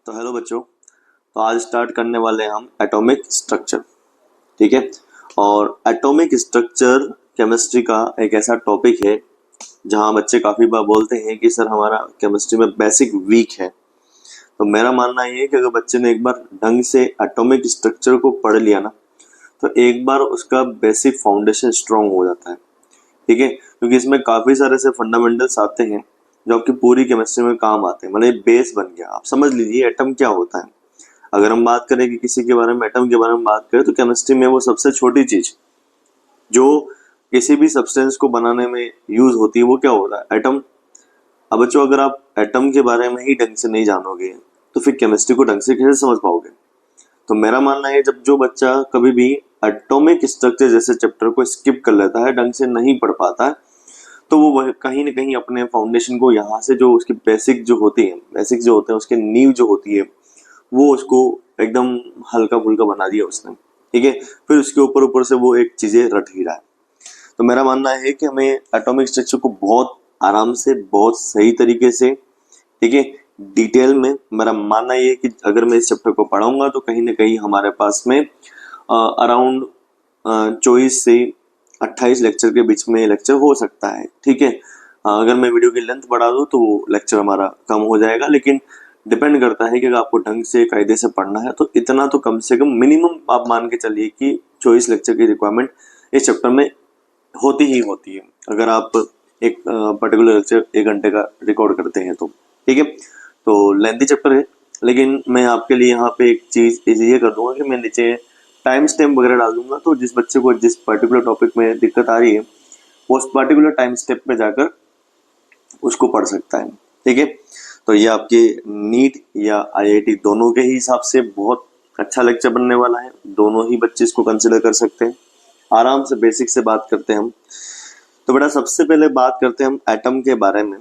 तो हेलो बच्चों। तो आज स्टार्ट करने वाले हैं हम एटॉमिक स्ट्रक्चर। ठीक है। और एटॉमिक स्ट्रक्चर केमिस्ट्री का एक ऐसा टॉपिक है जहां बच्चे काफ़ी बार बोलते हैं कि सर हमारा केमिस्ट्री में बेसिक वीक है। तो मेरा मानना ये है कि अगर बच्चे ने एक बार ढंग से एटॉमिक स्ट्रक्चर को पढ़ लिया ना, तो एक बार उसका बेसिक फाउंडेशन स्ट्रांग हो जाता है। ठीक है, क्योंकि इसमें काफ़ी सारे से फंडामेंटल्स आते हैं जो आपकी पूरी केमिस्ट्री में काम आते हैं। मतलब ये बेस बन गया। आप समझ लीजिए एटम क्या होता है। अगर हम बात करें कि किसी के बारे में, एटम के बारे में बात करें, तो केमिस्ट्री में वो सबसे छोटी चीज जो किसी भी सब्सटेंस को बनाने में यूज होती है वो क्या होता है? एटम। अब बच्चों, अगर आप एटम के बारे में ही ढंग से नहीं जानोगे तो फिर केमिस्ट्री को ढंग से कैसे समझ पाओगे? तो मेरा मानना है जब जो बच्चा कभी भी एटॉमिक स्ट्रक्चर जैसे चैप्टर को स्किप कर लेता है, ढंग से नहीं पढ़ पाता है, तो वो कहीं ना कहीं अपने फाउंडेशन को, यहाँ से जो उसकी बेसिक जो होती है, बेसिक जो होते हैं उसके नींव जो होती है, वो उसको एकदम हल्का फुल्का बना दिया उसने। ठीक है, फिर उसके ऊपर ऊपर से वो एक चीजें रट ही रहा है। तो मेरा मानना है कि हमें एटॉमिक स्ट्रक्चर को बहुत आराम से, बहुत सही तरीके से, ठीक है, डिटेल में, मेरा मानना ये है कि अगर मैं इस चैप्टर को पढ़ाऊंगा तो कहीं ना कहीं हमारे पास में अराउंड 24 से 28 लेक्चर के बीच में लेक्चर हो सकता है। ठीक है, अगर मैं वीडियो की लेंथ बढ़ा दूं तो वो लेक्चर हमारा कम हो जाएगा, लेकिन डिपेंड करता है कि अगर आपको ढंग से कायदे से पढ़ना है तो इतना तो कम से कम मिनिमम आप मान के चलिए कि 24 लेक्चर की रिक्वायरमेंट इस चैप्टर में होती ही होती है, अगर आप एक पर्टिकुलर लेक्चर 1 घंटे का रिकॉर्ड करते हैं तो। ठीक है, तो लेंथी चैप्टर है, लेकिन मैं आपके लिए यहाँ पे एक चीज़ ये कर दूंगा कि मैं नीचे टाइम स्टैम्प वगैरह डाल दूंगा, तो जिस बच्चे को जिस पर्टिकुलर टॉपिक में दिक्कत आ रही है वो उस पर्टिकुलर टाइम स्टेप पे जाकर उसको पढ़ सकता है। ठीक है, तो ये आपके नीट या आईआईटी दोनों के ही हिसाब से बहुत अच्छा लेक्चर बनने वाला है। दोनों ही बच्चे इसको कंसिडर कर सकते हैं। आराम से बेसिक से बात करते हैं हम। तो बेटा, सबसे पहले बात करते हैं हम एटम के बारे में।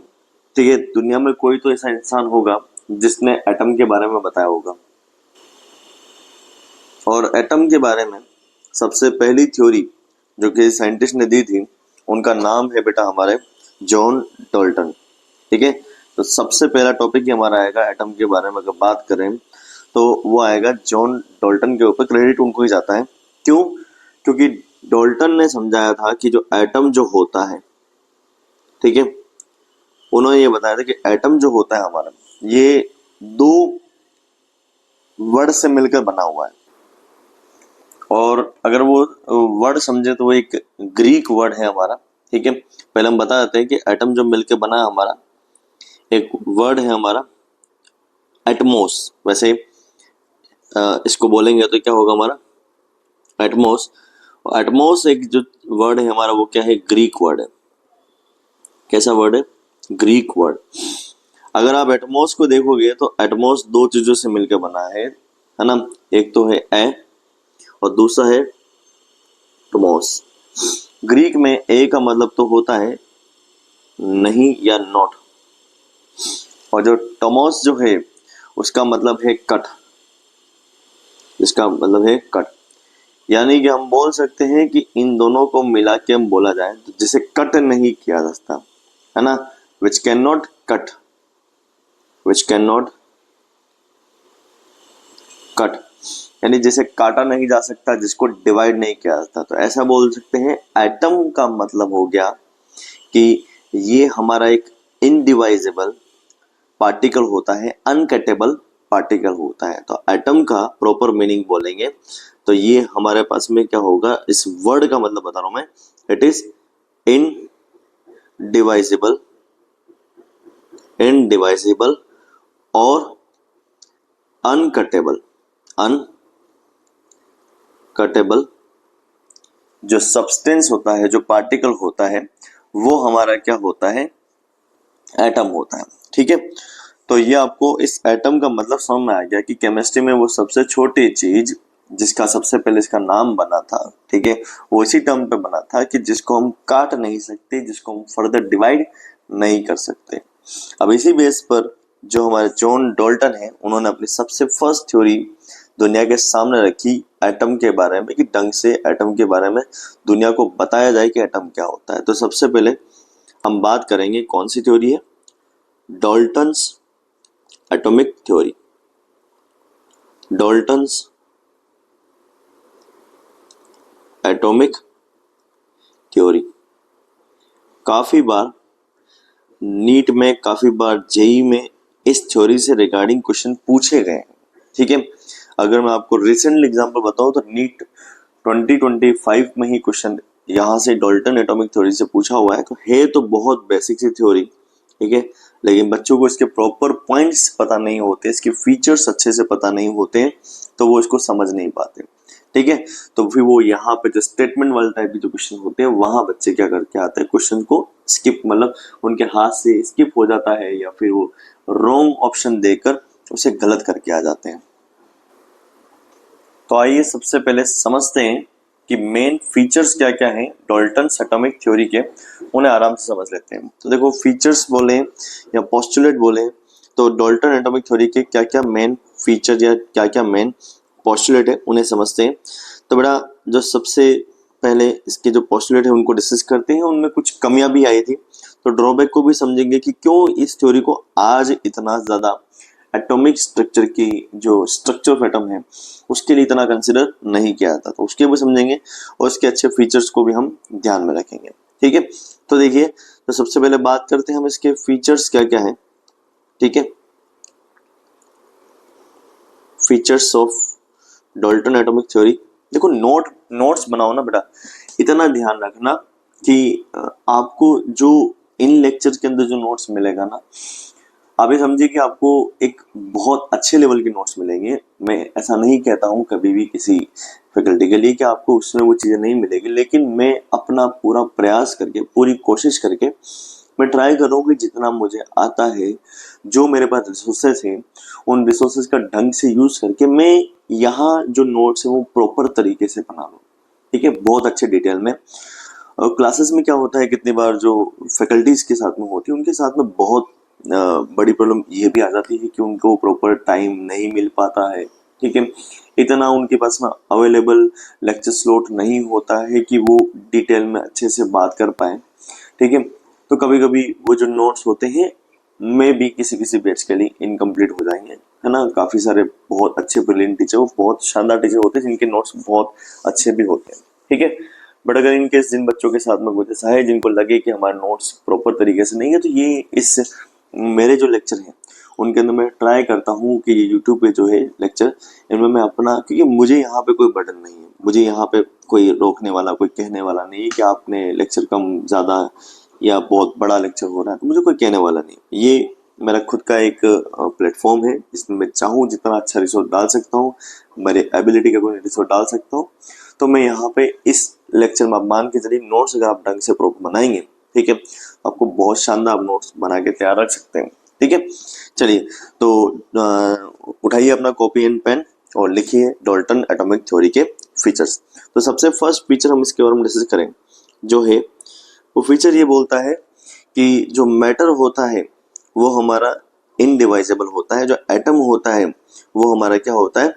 ठीक है, दुनिया में कोई तो ऐसा इंसान होगा जिसने एटम के बारे में बताया होगा। और एटम के बारे में सबसे पहली थ्योरी जो कि साइंटिस्ट ने दी थी, उनका नाम है बेटा हमारे जॉन डॉल्टन। ठीक है, तो सबसे पहला टॉपिक ही हमारा आएगा एटम के बारे में। अगर बात करें तो वो आएगा जॉन डॉल्टन के ऊपर। क्रेडिट उनको ही जाता है। क्यों? क्योंकि डॉल्टन ने समझाया था कि जो एटम जो होता है, ठीक है, उन्होंने ये बताया था कि एटम जो होता है हमारा, ये 2 वर्ड से मिलकर बना हुआ है। और अगर वो वर्ड समझे तो वो एक ग्रीक वर्ड है हमारा। ठीक है, पहले हम बता देते हैं कि एटम जो मिलकर बना है हमारा, एक वर्ड है हमारा एटमोस। वैसे इसको बोलेंगे तो क्या होगा हमारा? एटमोस। एटमोस एक जो वर्ड है हमारा, वो क्या है? ग्रीक वर्ड है। कैसा वर्ड है? Greek word. अगर आप एटमोस को देखोगे तो एटमोस 2 चीजों से मिलकर बना है ना? एक तो है ए और दूसरा है टोमोस। ग्रीक में ए का मतलब तो होता है नहीं या नॉट, और जो टोमोस जो है उसका मतलब है कट। इसका मतलब है कट, यानी कि हम बोल सकते हैं कि इन दोनों को मिला के हम बोला जाए तो जिसे कट नहीं किया जा सकता, है ना? Which can not cut, which can not cut, यानी जिसे काटा नहीं जा सकता, जिसको डिवाइड नहीं किया जा सकता। तो ऐसा बोल सकते हैं एटम का मतलब हो गया कि ये हमारा एक इनडिवाइजेबल पार्टिकल होता है, अनकटेबल पार्टिकल होता है। तो एटम का प्रॉपर मीनिंग बोलेंगे तो ये हमारे पास में क्या होगा? इस वर्ड का मतलब बता रहा हूं मैं, इट इज इनडिवाइजेबल, इनडिवाइजेबल और अनकटेबल। अनकटेबल जो सब्सटेंस होता है, जो पार्टिकल होता है, वो हमारा क्या होता है? एटम होता है। ठीक है, तो ये आपको इस एटम का मतलब समझ में आ गया कि केमिस्ट्री में वो सबसे छोटी चीज जिसका सबसे पहले इसका नाम बना था, ठीक है, वो इसी टर्म पे बना था कि जिसको हम काट नहीं सकते, जिसको हम फर्दर डिवाइड नहीं कर सकते। अब इसी बेस पर जो हमारे जॉन डॉल्टन है, उन्होंने अपनी सबसे फर्स्ट थ्योरी दुनिया के सामने रखी एटम के बारे में, कि ढंग से एटम के बारे में दुनिया को बताया जाए कि एटम क्या होता है। तो सबसे पहले हम बात करेंगे कौन सी थ्योरी है? Dalton's atomic theory. Dalton's atomic theory. काफी बार नीट में, काफी बार जेई में इस थ्योरी से रिगार्डिंग क्वेश्चन पूछे गए हैं। ठीक है, अगर मैं आपको रिसेंट एग्जांपल बताऊं तो नीट 2025 में ही क्वेश्चन यहाँ से डाल्टन एटॉमिक थ्योरी से पूछा हुआ है। तो है तो बहुत बेसिक सी थ्योरी, ठीक है, लेकिन बच्चों को इसके प्रॉपर पॉइंट्स पता नहीं होते, इसके फीचर्स अच्छे से पता नहीं होते, तो वो इसको समझ नहीं पाते। ठीक है, तो फिर वो यहाँ पे जो स्टेटमेंट वाले टाइप के जो क्वेश्चन होते हैं वहां बच्चे क्या करके आते हैं, क्वेश्चन को स्किप, मतलब उनके हाथ से स्किप हो जाता है या फिर वो रॉन्ग ऑप्शन देकर उसे गलत करके आ जाते हैं। तो आइए सबसे पहले समझते हैं कि मेन फीचर्स क्या क्या हैं डाल्टन एटॉमिक थ्योरी के, उन्हें आराम से समझ लेते हैं। तो देखो, फीचर्स बोले या पोस्टुलेट बोले तो डाल्टन एटॉमिक थ्योरी के क्या क्या मेन फीचर या क्या क्या मेन पोस्टुलेट है उन्हें समझते हैं। तो बेटा, जो सबसे पहले इसके जो पोस्टुलेट है उनको डिस्कस करते हैं। उनमें कुछ कमियां भी आई थी, तो ड्रॉबैक को भी समझेंगे कि क्यों इस थ्योरी को आज इतना ज्यादा एटॉमिक स्ट्रक्चर की जो स्ट्रक्चर ऑफ एटम है उसके लिए इतना कंसिडर नहीं किया जाता, तो उसके भी समझेंगे और उसके अच्छे फीचर्स को भी हम ध्यान में रखेंगे। ठीक है, तो देखिए, तो सबसे पहले बात करते हैं हम इसके फीचर्स क्या क्या हैं। ठीक है, features of Dalton atomic theory. देखो, नोट्स बनाओ ना बेटा, इतना ध्यान रखना कि आपको जो इन लेक्चर के अंदर जो नोट्स मिलेगा ना, आप ये समझिए कि आपको एक बहुत अच्छे लेवल के नोट्स मिलेंगे। मैं ऐसा नहीं कहता हूँ कभी भी किसी फैकल्टी के लिए कि आपको उसमें वो चीज़ें नहीं मिलेगी, लेकिन मैं अपना पूरा प्रयास करके, पूरी कोशिश करके मैं ट्राई कर रहा हूँ कि जितना मुझे आता है, जो मेरे पास रिसोर्सेस हैं, उन रिसोर्सेस का ढंग से यूज करके मैं यहाँ जो नोट्स है वो प्रॉपर तरीके से बना लूँ। ठीक है, बहुत अच्छे डिटेल में। और क्लासेस में क्या होता है, कितनी बार जो फैकल्टीज के साथ में होती है उनके साथ में बहुत बड़ी प्रॉब्लम ये भी आ जाती है कि उनको प्रॉपर टाइम नहीं मिल पाता है। ठीक है, इतना उनके पास में अवेलेबल लेक्चर स्लॉट नहीं होता है कि वो डिटेल में अच्छे से बात कर पाए। ठीक है, तो कभी कभी वो जो नोट्स होते हैं में भी किसी किसी बैच के लिए इनकम्प्लीट हो जाएंगे, है ना। काफी सारे बहुत अच्छे ब्रिलियंट टीचर, बहुत शानदार टीचर होते हैं जिनके नोट्स बहुत अच्छे भी होते हैं। ठीक है, बट अगर इनके जिन बच्चों के साथ में कुछ ऐसा है जिनको लगे कि हमारे नोट्स प्रॉपर तरीके से नहीं है, तो ये इस मेरे जो लेक्चर हैं उनके अंदर मैं ट्राई करता हूँ कि ये यूट्यूब पे जो है लेक्चर, इनमें मैं अपना, क्योंकि मुझे यहाँ पे कोई बर्डन नहीं है, मुझे यहाँ पे कोई रोकने वाला, कोई कहने वाला नहीं है कि आपने लेक्चर कम ज़्यादा या बहुत बड़ा लेक्चर हो रहा है, तो मुझे कोई कहने वाला नहीं। ये मेरा खुद का एक प्लेटफॉर्म है जिसमें मैं चाहूँ जितना अच्छा रिसोर्स डाल सकता हूँ, मेरे एबिलिटी का कोई रिसोर्स डाल सकता हूँ। तो मैं यहाँ पे इस लेक्चर में, आप मान के चलिए, नोट्स अगर आप ढंग से प्रॉपर बनाएंगे, ठीक है, आपको बहुत शानदार नोट्स बना के तैयार रख सकते हैं। ठीक है, चलिए, तो उठाइए अपना कॉपी एंड पेन और लिखिए डाल्टन एटॉमिक थ्योरी के फीचर्स। तो सबसे फर्स्ट फीचर हम इसके बारे में डिस्कस करें जो है, वो फीचर ये बोलता है कि जो मैटर होता है वो हमारा इनडिवाइजेबल होता है, जो एटम होता है वो हमारा क्या होता है,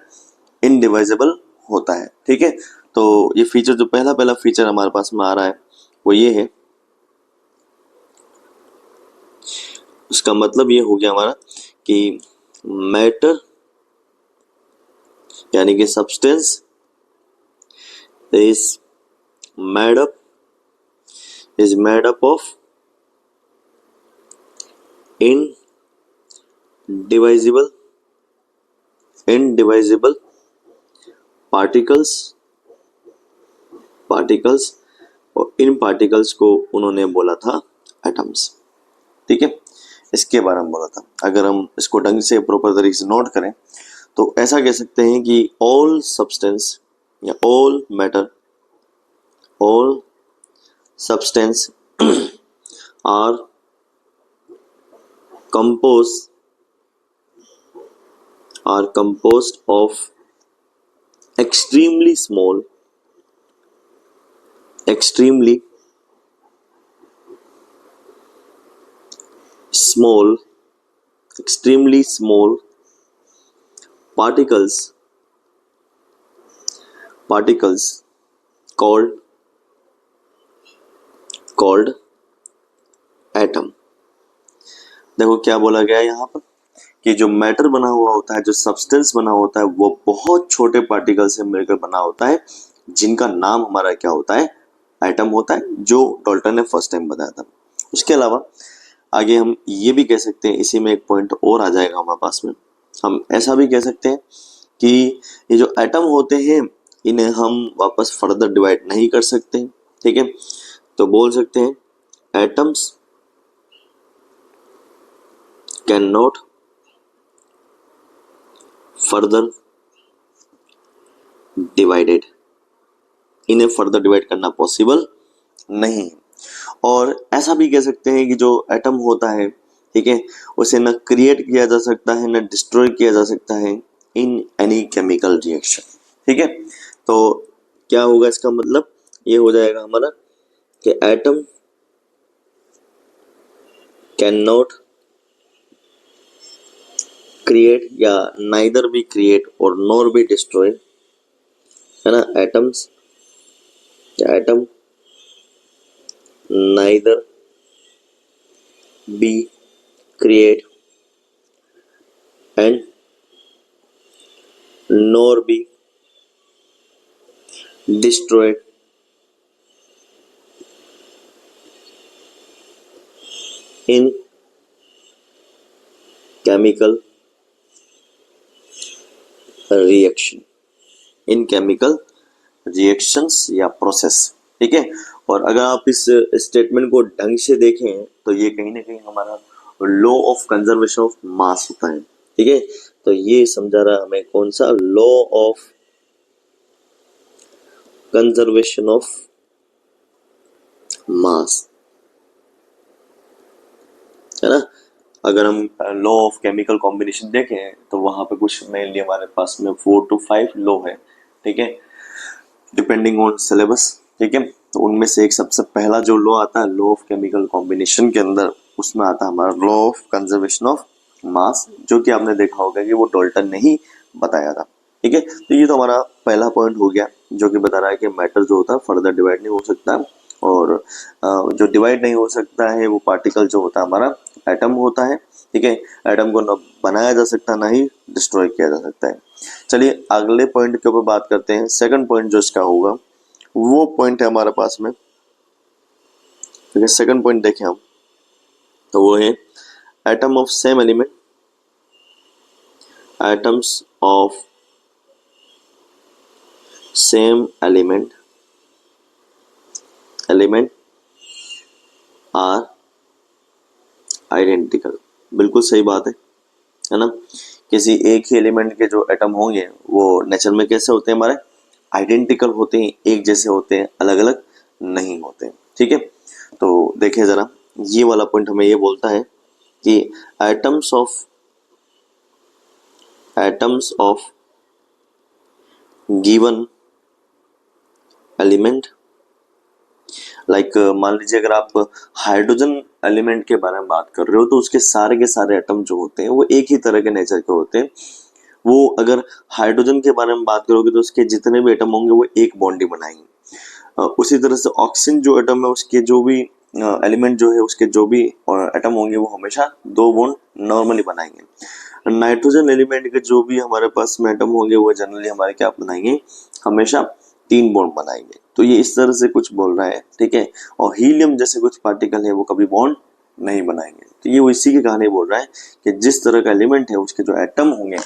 इनडिवाइजेबल होता है। ठीक है, तो ये फीचर, जो पहला पहला फीचर हमारे पास में आ रहा है वो ये है। उसका मतलब ये हो गया हमारा कि मैटर यानी कि substance is made up of indivisible particles और इन पार्टिकल्स को उन्होंने बोला था एटम्स। ठीक है, इसके बारे में बोला था। अगर हम इसको ढंग से प्रॉपर तरीके से नोट करें तो ऐसा कह सकते हैं कि ऑल सब्सटेंस या all substance are composed of extremely small particles called atom. देखो क्या बोला गया है यहाँ पर कि जो मैटर बना हुआ होता है, जो सब्सटेंस बना होता है, वो बहुत छोटे पार्टिकल से मिलकर बना होता है, जिनका नाम हमारा क्या होता है, एटम होता है, जो डाल्टन ने फर्स्ट टाइम बताया था। उसके अलावा आगे हम ये भी कह सकते हैं, इसी में एक पॉइंट और आ जाएगा हमारे पास में, हम ऐसा भी कह सकते हैं कि ये जो एटम होते हैं इन्हें हम वापस फर्दर डिवाइड नहीं कर सकते, ठीक है। तो बोल सकते हैं atoms can not further divided, इन्हें फर्दर डिवाइड करना पॉसिबल नहीं है। और ऐसा भी कह सकते हैं कि जो एटम होता है, ठीक है, उसे न क्रिएट किया जा सकता है, न डिस्ट्रॉय किया जा सकता है इन एनी केमिकल रिएक्शन, ठीक है। तो क्या होगा इसका मतलब, ये हो जाएगा हमारा कि एटम कैन नॉट क्रिएट या नाइदर बी क्रिएट और नॉर बी डिस्ट्रॉय, है ना, atom neither be create and nor be destroyed in chemical reaction, in chemical reactions या process, ठीक है। और अगर आप इस स्टेटमेंट को ढंग से देखें तो ये कहीं ना कहीं हमारा law of conservation of mass होता है, ठीक है। तो ये समझा रहा हमें कौन सा, law of conservation of mass, है ना। अगर हम लॉ ऑफ केमिकल कॉम्बिनेशन देखें तो वहां पे कुछ मेनली हमारे पास में 4 to 5 लॉ है, ठीक है, डिपेंडिंग ऑन सिलेबस, ठीक है। तो उनमें से एक सबसे पहला जो लॉ आता है लॉ ऑफ केमिकल कॉम्बिनेशन के अंदर, उसमें आता है हमारा law of conservation of mass, जो कि आपने देखा होगा कि वो डाल्टन ने ही बताया था, ठीक है। तो ये तो हमारा पहला पॉइंट हो गया, जो कि बता रहा है कि मैटर जो होता है फर्दर डिवाइड नहीं हो सकता, और जो डिवाइड नहीं हो सकता है वो पार्टिकल जो होता है हमारा एटम होता है, ठीक है। एटम को न बनाया जा सकता ना ही डिस्ट्रॉय किया जा सकता है। चलिए अगले पॉइंट के ऊपर बात करते हैं। सेकंड पॉइंट जो इसका होगा वो पॉइंट है हमारे पास में, ठीक है। सेकंड पॉइंट देखें हम तो वो है atom of same element, atoms of same element are identical. बिल्कुल सही बात है ना। किसी एक ही एलिमेंट के जो एटम होंगे वो नेचर में कैसे होते हैं, हमारे आइडेंटिकल होते हैं, एक जैसे होते हैं, अलग अलग नहीं होते, ठीक है। तो देखिए जरा, ये वाला पॉइंट हमें ये बोलता है कि atoms of given element, like मान लीजिए अगर आप हाइड्रोजन एलिमेंट के बारे में बात कर रहे हो तो उसके सारे के सारे एटम जो होते हैं वो एक ही तरह के नेचर के होते हैं। वो अगर हाइड्रोजन के बारे में बात करोगे तो उसके जितने भी एटम होंगे वो एक बॉन्ड ही बनाएंगे। उसी तरह से ऑक्सीजन जो एटम है उसके जो भी एलिमेंट जो है उसके जो भी एटम होंगे वो हमेशा दो बॉन्ड नॉर्मली बनाएंगे। नाइट्रोजन एलिमेंट के जो भी हमारे पास में एटम होंगे वो जनरली हमारे क्या बनाएंगे, हमेशा 3 बॉन्ड बनाएंगे। तो ये इस तरह से कुछ बोल रहा है, ठीक है। और हीलियम जैसे कुछ पार्टिकल है वो कभी बॉन्ड नहीं बनाएंगे। तो ये वो इसी की कहानी बोल रहा है कि जिस तरह का एलिमेंट है उसके जो एटम होंगे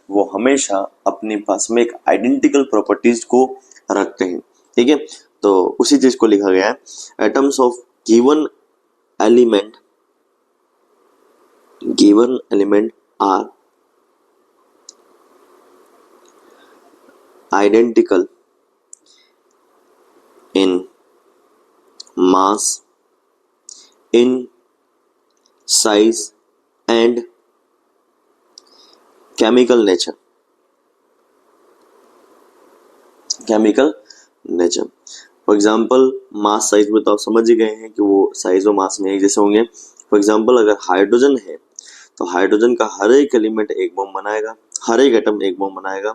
वो हमेशा अपने पास में एक आइडेंटिकल प्रॉपर्टीज को रखते हैं, ठीक है। तो उसी चीज को लिखा गया है, atoms of given element are identical in mass, in size and chemical nature, for example mass size में तो आप समझ ही गए हैं कि वो साइज और मास में एक जैसे होंगे। फॉर एग्जाम्पल अगर हाइड्रोजन है तो हाइड्रोजन का हर एक एलिमेंट एक बॉम्ब बनाएगा, हर एक एटम एक बॉम्ब बनाएगा।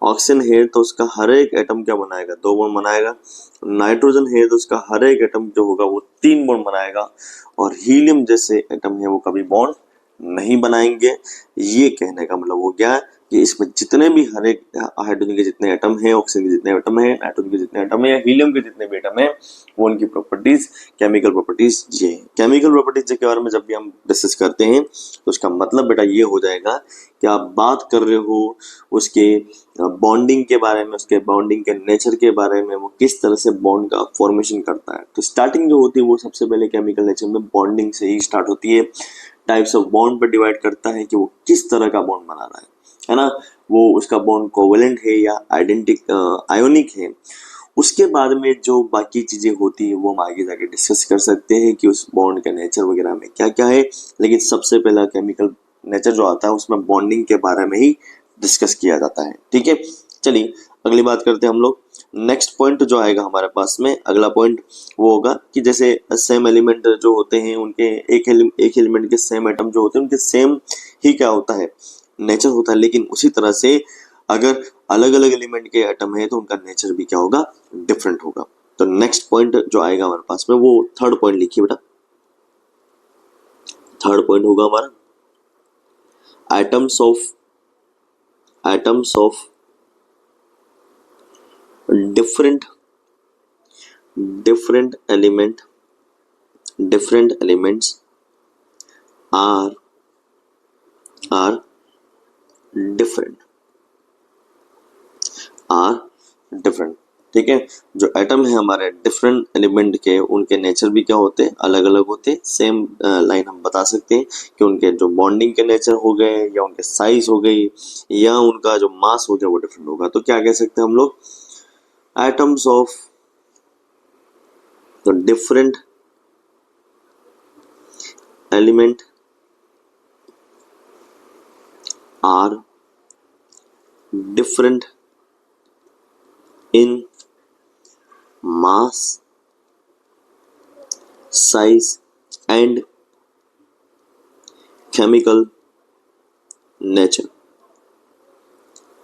ऑक्सीजन है तो उसका हर एक एटम क्या बनाएगा, 2 बॉन्ड बनाएगा। नाइट्रोजन है तो उसका हर एक एटम जो होगा वो 3 बॉन्ड बनाएगा। और हीलियम जैसे एटम है वो कभी बॉन्ड नहीं बनाएंगे। ये कहने का मतलब हो गया कि इसमें जितने भी हर एक हाइड्रोजन के जितने एटम हैं, ऑक्सीजन के जितने एटम हैं, नाइट्रोजन के जितने एटम हैं या हीलियम के जितने भी एटम हैं, वो उनकी प्रॉपर्टीज, केमिकल प्रॉपर्टीज ये हैं। केमिकल प्रॉपर्टीज के बारे में जब भी हम डिस्कस करते हैं तो उसका मतलब बेटा ये हो जाएगा कि आप बात कर रहे हो उसके बॉन्डिंग के बारे में, उसके बॉन्डिंग के नेचर के बारे में, वो किस तरह से बॉन्ड का फॉर्मेशन करता है। तो स्टार्टिंग जो होती है वो सबसे पहले केमिकल नेचर में बॉन्डिंग से ही स्टार्ट होती है। टाइप्स ऑफ बॉन्ड पर डिवाइड करता है कि वो किस तरह का बॉन्ड बना रहा है ना, वो उसका बॉन्ड कोवेलेंट है या आइडेंटिक आयोनिक है। उसके बाद में जो बाकी चीजें होती है वो हम आगे जाके डिस्कस कर सकते हैं कि उस बॉन्ड का नेचर वगैरह में क्या क्या है, लेकिन सबसे पहला केमिकल नेचर जो आता है उसमें बॉन्डिंग के बारे में ही डिस्कस किया जाता है। ठीक है, चलिए अगली बात करते हैं हम लोग। नेक्स्ट पॉइंट जो आएगा हमारे पास में, अगला पॉइंट वो होगा कि जैसे सेम एलिमेंट जो होते हैं उनके एक एलिमेंट के सेम एटम जो होते हैं उनके सेम ही क्या होता है, नेचर होता है, लेकिन उसी तरह से अगर अलग अलग एलिमेंट के एटम है तो उनका नेचर भी क्या होगा, डिफरेंट होगा। तो नेक्स्ट पॉइंट जो आएगा हमारे पास में वो थर्ड पॉइंट लिखिए बेटा। थर्ड पॉइंट होगा हमारा atoms of different elements are different। ठीक है, जो एटम है हमारे डिफरेंट एलिमेंट के, उनके नेचर भी क्या होते हैं, अलग अलग होते हैं। सेम लाइन हम बता सकते हैं कि उनके जो बॉन्डिंग के नेचर हो गए या उनके साइज हो गई या उनका जो मास हो गया वो डिफरेंट होगा। तो क्या कह सकते हैं हम लोग, atoms of the different element are different in mass, size and chemical nature।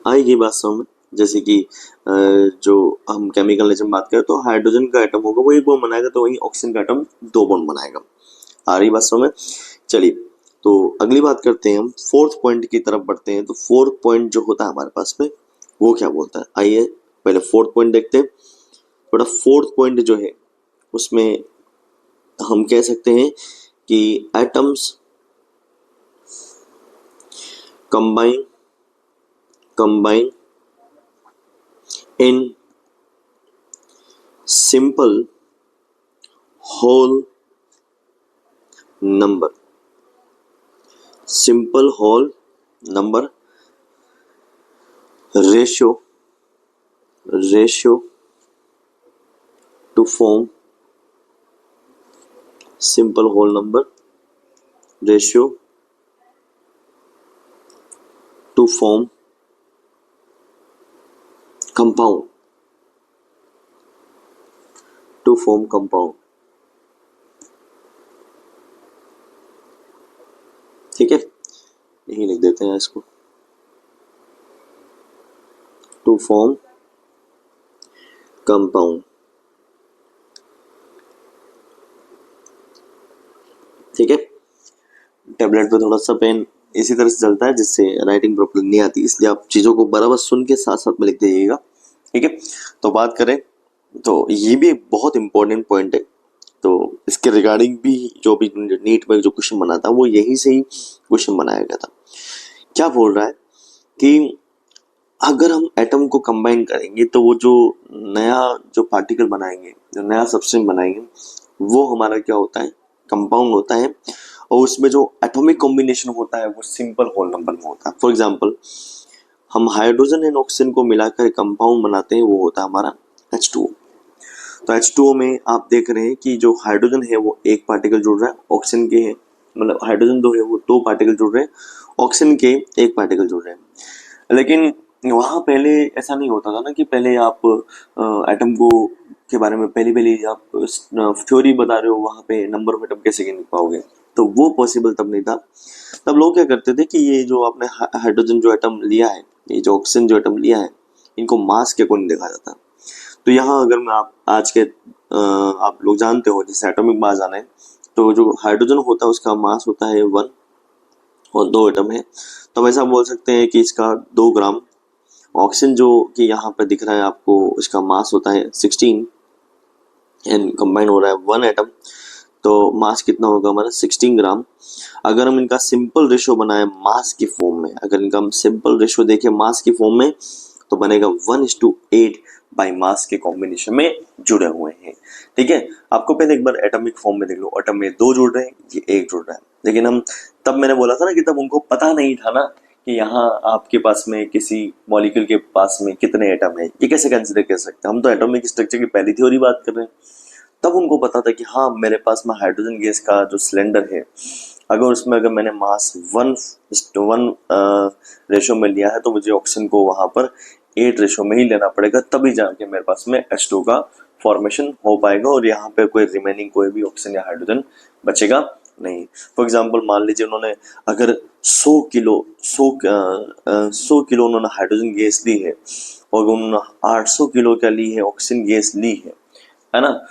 आएगी बात समझ। जैसे कि जो हम केमिकल नेचर में बात करें तो हाइड्रोजन का एटम होगा वो एक बॉन्ड बनाएगा, तो वहीं ऑक्सीजन का एटम दो बॉन्ड बनाएगा। आ रही बात समझ। चलिए तो अगली बात करते हैं, हम फोर्थ पॉइंट की तरफ बढ़ते हैं। तो फोर्थ पॉइंट जो होता है हमारे पास में वो क्या बोलता है, आइए पहले फोर्थ पॉइंट देखते हैं। बड़ा फोर्थ पॉइंट जो है उसमें हम कह सकते हैं कि atoms combine in simple whole number ratio to form simple whole number ratio to form compound ठीक है, यही लिख देते हैं इसको, टू फॉर्म कंपाउंड। ठीक है, टेबलेट पे थोड़ा सा पेन इसी तरह से चलता है जिससे राइटिंग प्रॉपर नहीं आती, इसलिए आप चीजों को बराबर सुन के साथ साथ में लिख दीजिएगा। ठीक है, तो बात करें तो ये भी एक बहुत इंपॉर्टेंट पॉइंट है। तो इसके रिगार्डिंग भी जो भी नीट में जो क्वेश्चन बना था वो यही से ही क्वेश्चन बनाया गया था। क्या बोल रहा है कि अगर हम एटम को कंबाइन करेंगे तो वो जो नया जो पार्टिकल बनाएंगे, जो नया सब्सटेंस बनाएंगे, वो हमारा क्या होता है, कंपाउंड होता है। और उसमें जो एटॉमिक कॉम्बिनेशन होता है वो सिंपल होल नंबर में होता है। फॉर एग्जांपल हम हाइड्रोजन एंड ऑक्सीजन को मिलाकर कंपाउंड बनाते हैं, वो होता है हमारा H2O। तो H2O में आप देख रहे हैं कि जो हाइड्रोजन है वो एक पार्टिकल जुड़ रहा है, ऑक्सीजन के मतलब हाइड्रोजन दो है वो दो पार्टिकल जुड़ रहे हैं, ऑक्सीजन के एक पार्टिकल जुड़ रहे हैं। लेकिन वहाँ पहले ऐसा नहीं होता था ना कि पहले आप एटम को के बारे में पहली आप थ्योरी बता रहे हो, वहाँ पे नंबर ऑफ एटम कैसे गिन पाओगे, तो वो पॉसिबल तब नहीं था। तब लोग क्या करते थे कि ये जो आपने हाइड्रोजन जो एटम लिया है, ये जो ऑक्सीजन जो एटम लिया है, इनको मास के अकॉर्डिंग देखा जाता है। तो यहाँ अगर मैं आप आज के आप लोग जानते हो जैसे एटॉमिक मास जाना है, तो जो हाइड्रोजन होता है उसका मास होता है 1, और 2 एटम है, तो हम ऐसा बोल सकते हैं कि इसका 2 ग्राम। ऑक्सीजन जो कि यहाँ पे दिख रहा है आपको, इसका मास होता है 16 एंड कंबाइन हो रहा है 1 एटम, तो मास कितना होगा हमारा 16 ग्राम। अगर हम इनका सिंपल रेशो बनाए मास की फॉर्म में, अगर इनका हम सिंपल रेशो देखें मास की फॉर्म में, तो बनेगा 1:8 बाई मास के कॉम्बिनेशन में जुड़े हुए हैं। ठीक है, आपको पहले एक बार एटॉमिक फॉर्म में देख लो, एटम में 2 जुड़ रहे हैं, ये 1 जुड़ रहा है। लेकिन हम तब मैंने बोला था ना कि तब उनको पता नहीं था ना कि यहाँ आपके पास में किसी मॉलिक्यूल के पास में कितने एटम है, ये कैसे कंसिडर कर सकते हैं। हम तो एटॉमिक स्ट्रक्चर की पहली थ्योरी बात कर रहे हैं। तब उनको पता था कि हाँ मेरे पास में हाइड्रोजन गैस का जो सिलेंडर है, अगर उसमें अगर मैंने मास 1:1 रेशो में लिया है, तो मुझे ऑक्सीजन को वहां पर 8 रेशो में ही लेना पड़ेगा, तभी जाके मेरे पास में H2 का फॉर्मेशन हो पाएगा और यहाँ पे कोई रिमेनिंग कोई भी ऑक्सीजन या हाइड्रोजन बचेगा नहीं। फॉर एग्जाम्पल मान लीजिए उन्होंने अगर 100 किलो उन्होंने हाइड्रोजन गैस ली है और उन्होंने 800 किलो क्या ली है, ऑक्सीजन गैस ली है ना।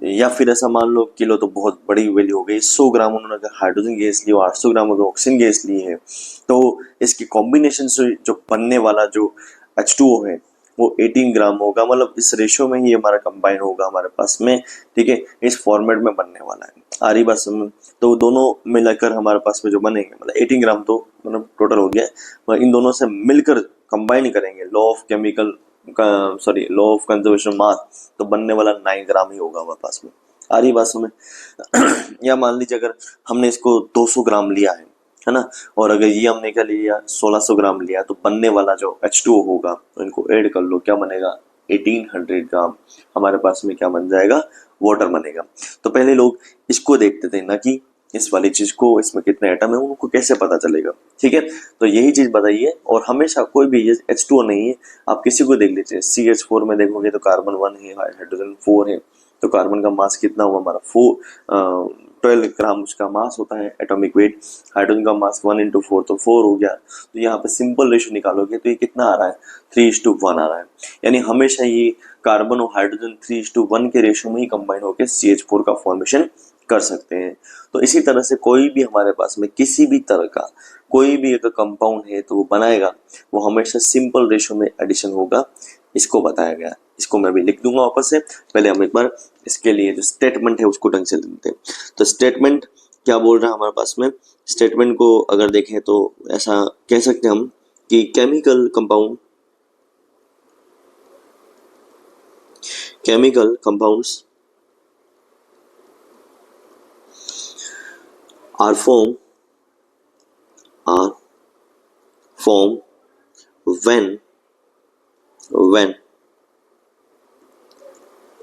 या फिर ऐसा मान लो, किलो तो बहुत बड़ी वैल्यू हो गई, 100 ग्राम उन्होंने अगर हाइड्रोजन गैस ली और 800 ग्राम अगर ऑक्सीजन गैस ली है, तो इसकी कॉम्बिनेशन से जो बनने वाला जो H2O है वो 18 ग्राम होगा। मतलब इस रेशियो में ही हमारा कंबाइन होगा हमारे पास में। ठीक है, इस फॉर्मेट में बनने वाला है, आ रही बात समझ। तो दोनों मिलाकर हमारे पास में जो बनेंगे, मतलब 18 ग्राम तो मतलब टोटल हो गया, मतलब इन दोनों से मिलकर कंबाइन करेंगे, लॉ ऑफ कंजर्वेशन मास, तो बनने वाला 9 ग्राम ही होगा हमारे पास में। आ रही बात समझ। या मान लीजिए अगर हमने इसको 200 ग्राम लिया है ना, और अगर ये हमने क्या लिया 1600 ग्राम लिया, तो बनने वाला जो H2O होगा, तो इनको ऐड कर लो, क्या बनेगा 1800 ग्राम हमारे पास में क्या बन जाएगा, वाटर बनेगा। तो पहले लोग इसको देखते थे ना कि इस वाली चीज को, इसमें कितने एटम है, उनको कैसे पता चलेगा। ठीक है, तो यही चीज बताइए। और हमेशा कोई भी H2O नहीं है, आप किसी को देख लीजिए, CH4 में देखोगे तो कार्बन 1 है, हाइड्रोजन 4 है, तो कार्बन का मास कितना हुआ हमारा 12 ग्राम उसका मास होता है एटॉमिक वेट। हाइड्रोजन का मास 1 × 4 तो 4 हो गया। तो यहाँ पे सिंपल रेशो निकालोगे तो ये कितना आ रहा है 3:1 आ रहा है। यानी हमेशा ये कार्बन और हाइड्रोजन 3:1 के रेशो में ही कंबाइन होकर CH4 का फॉर्मेशन कर सकते हैं। तो इसी तरह से कोई भी हमारे पास में किसी भी तरह का कोई भी अगर कंपाउंड है तो वो बनाएगा, वो हमेशा सिंपल रेशो में एडिशन होगा, इसको बताया गया। इसको मैं भी लिख दूंगा वापस से। पहले हम एक बार इसके लिए जो स्टेटमेंट है उसको ढंग से लिखते हैं। तो स्टेटमेंट क्या बोल रहा है हमारे पास में, स्टेटमेंट को अगर देखें तो ऐसा कह सकते हैं हम कि chemical compounds are formed when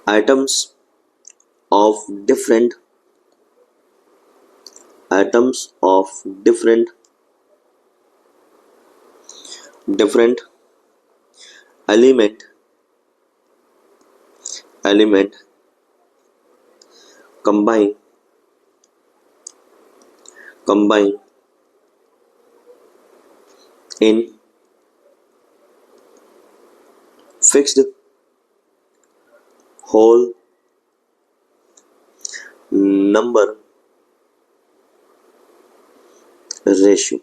atoms of different element combine in fixed whole number ratio,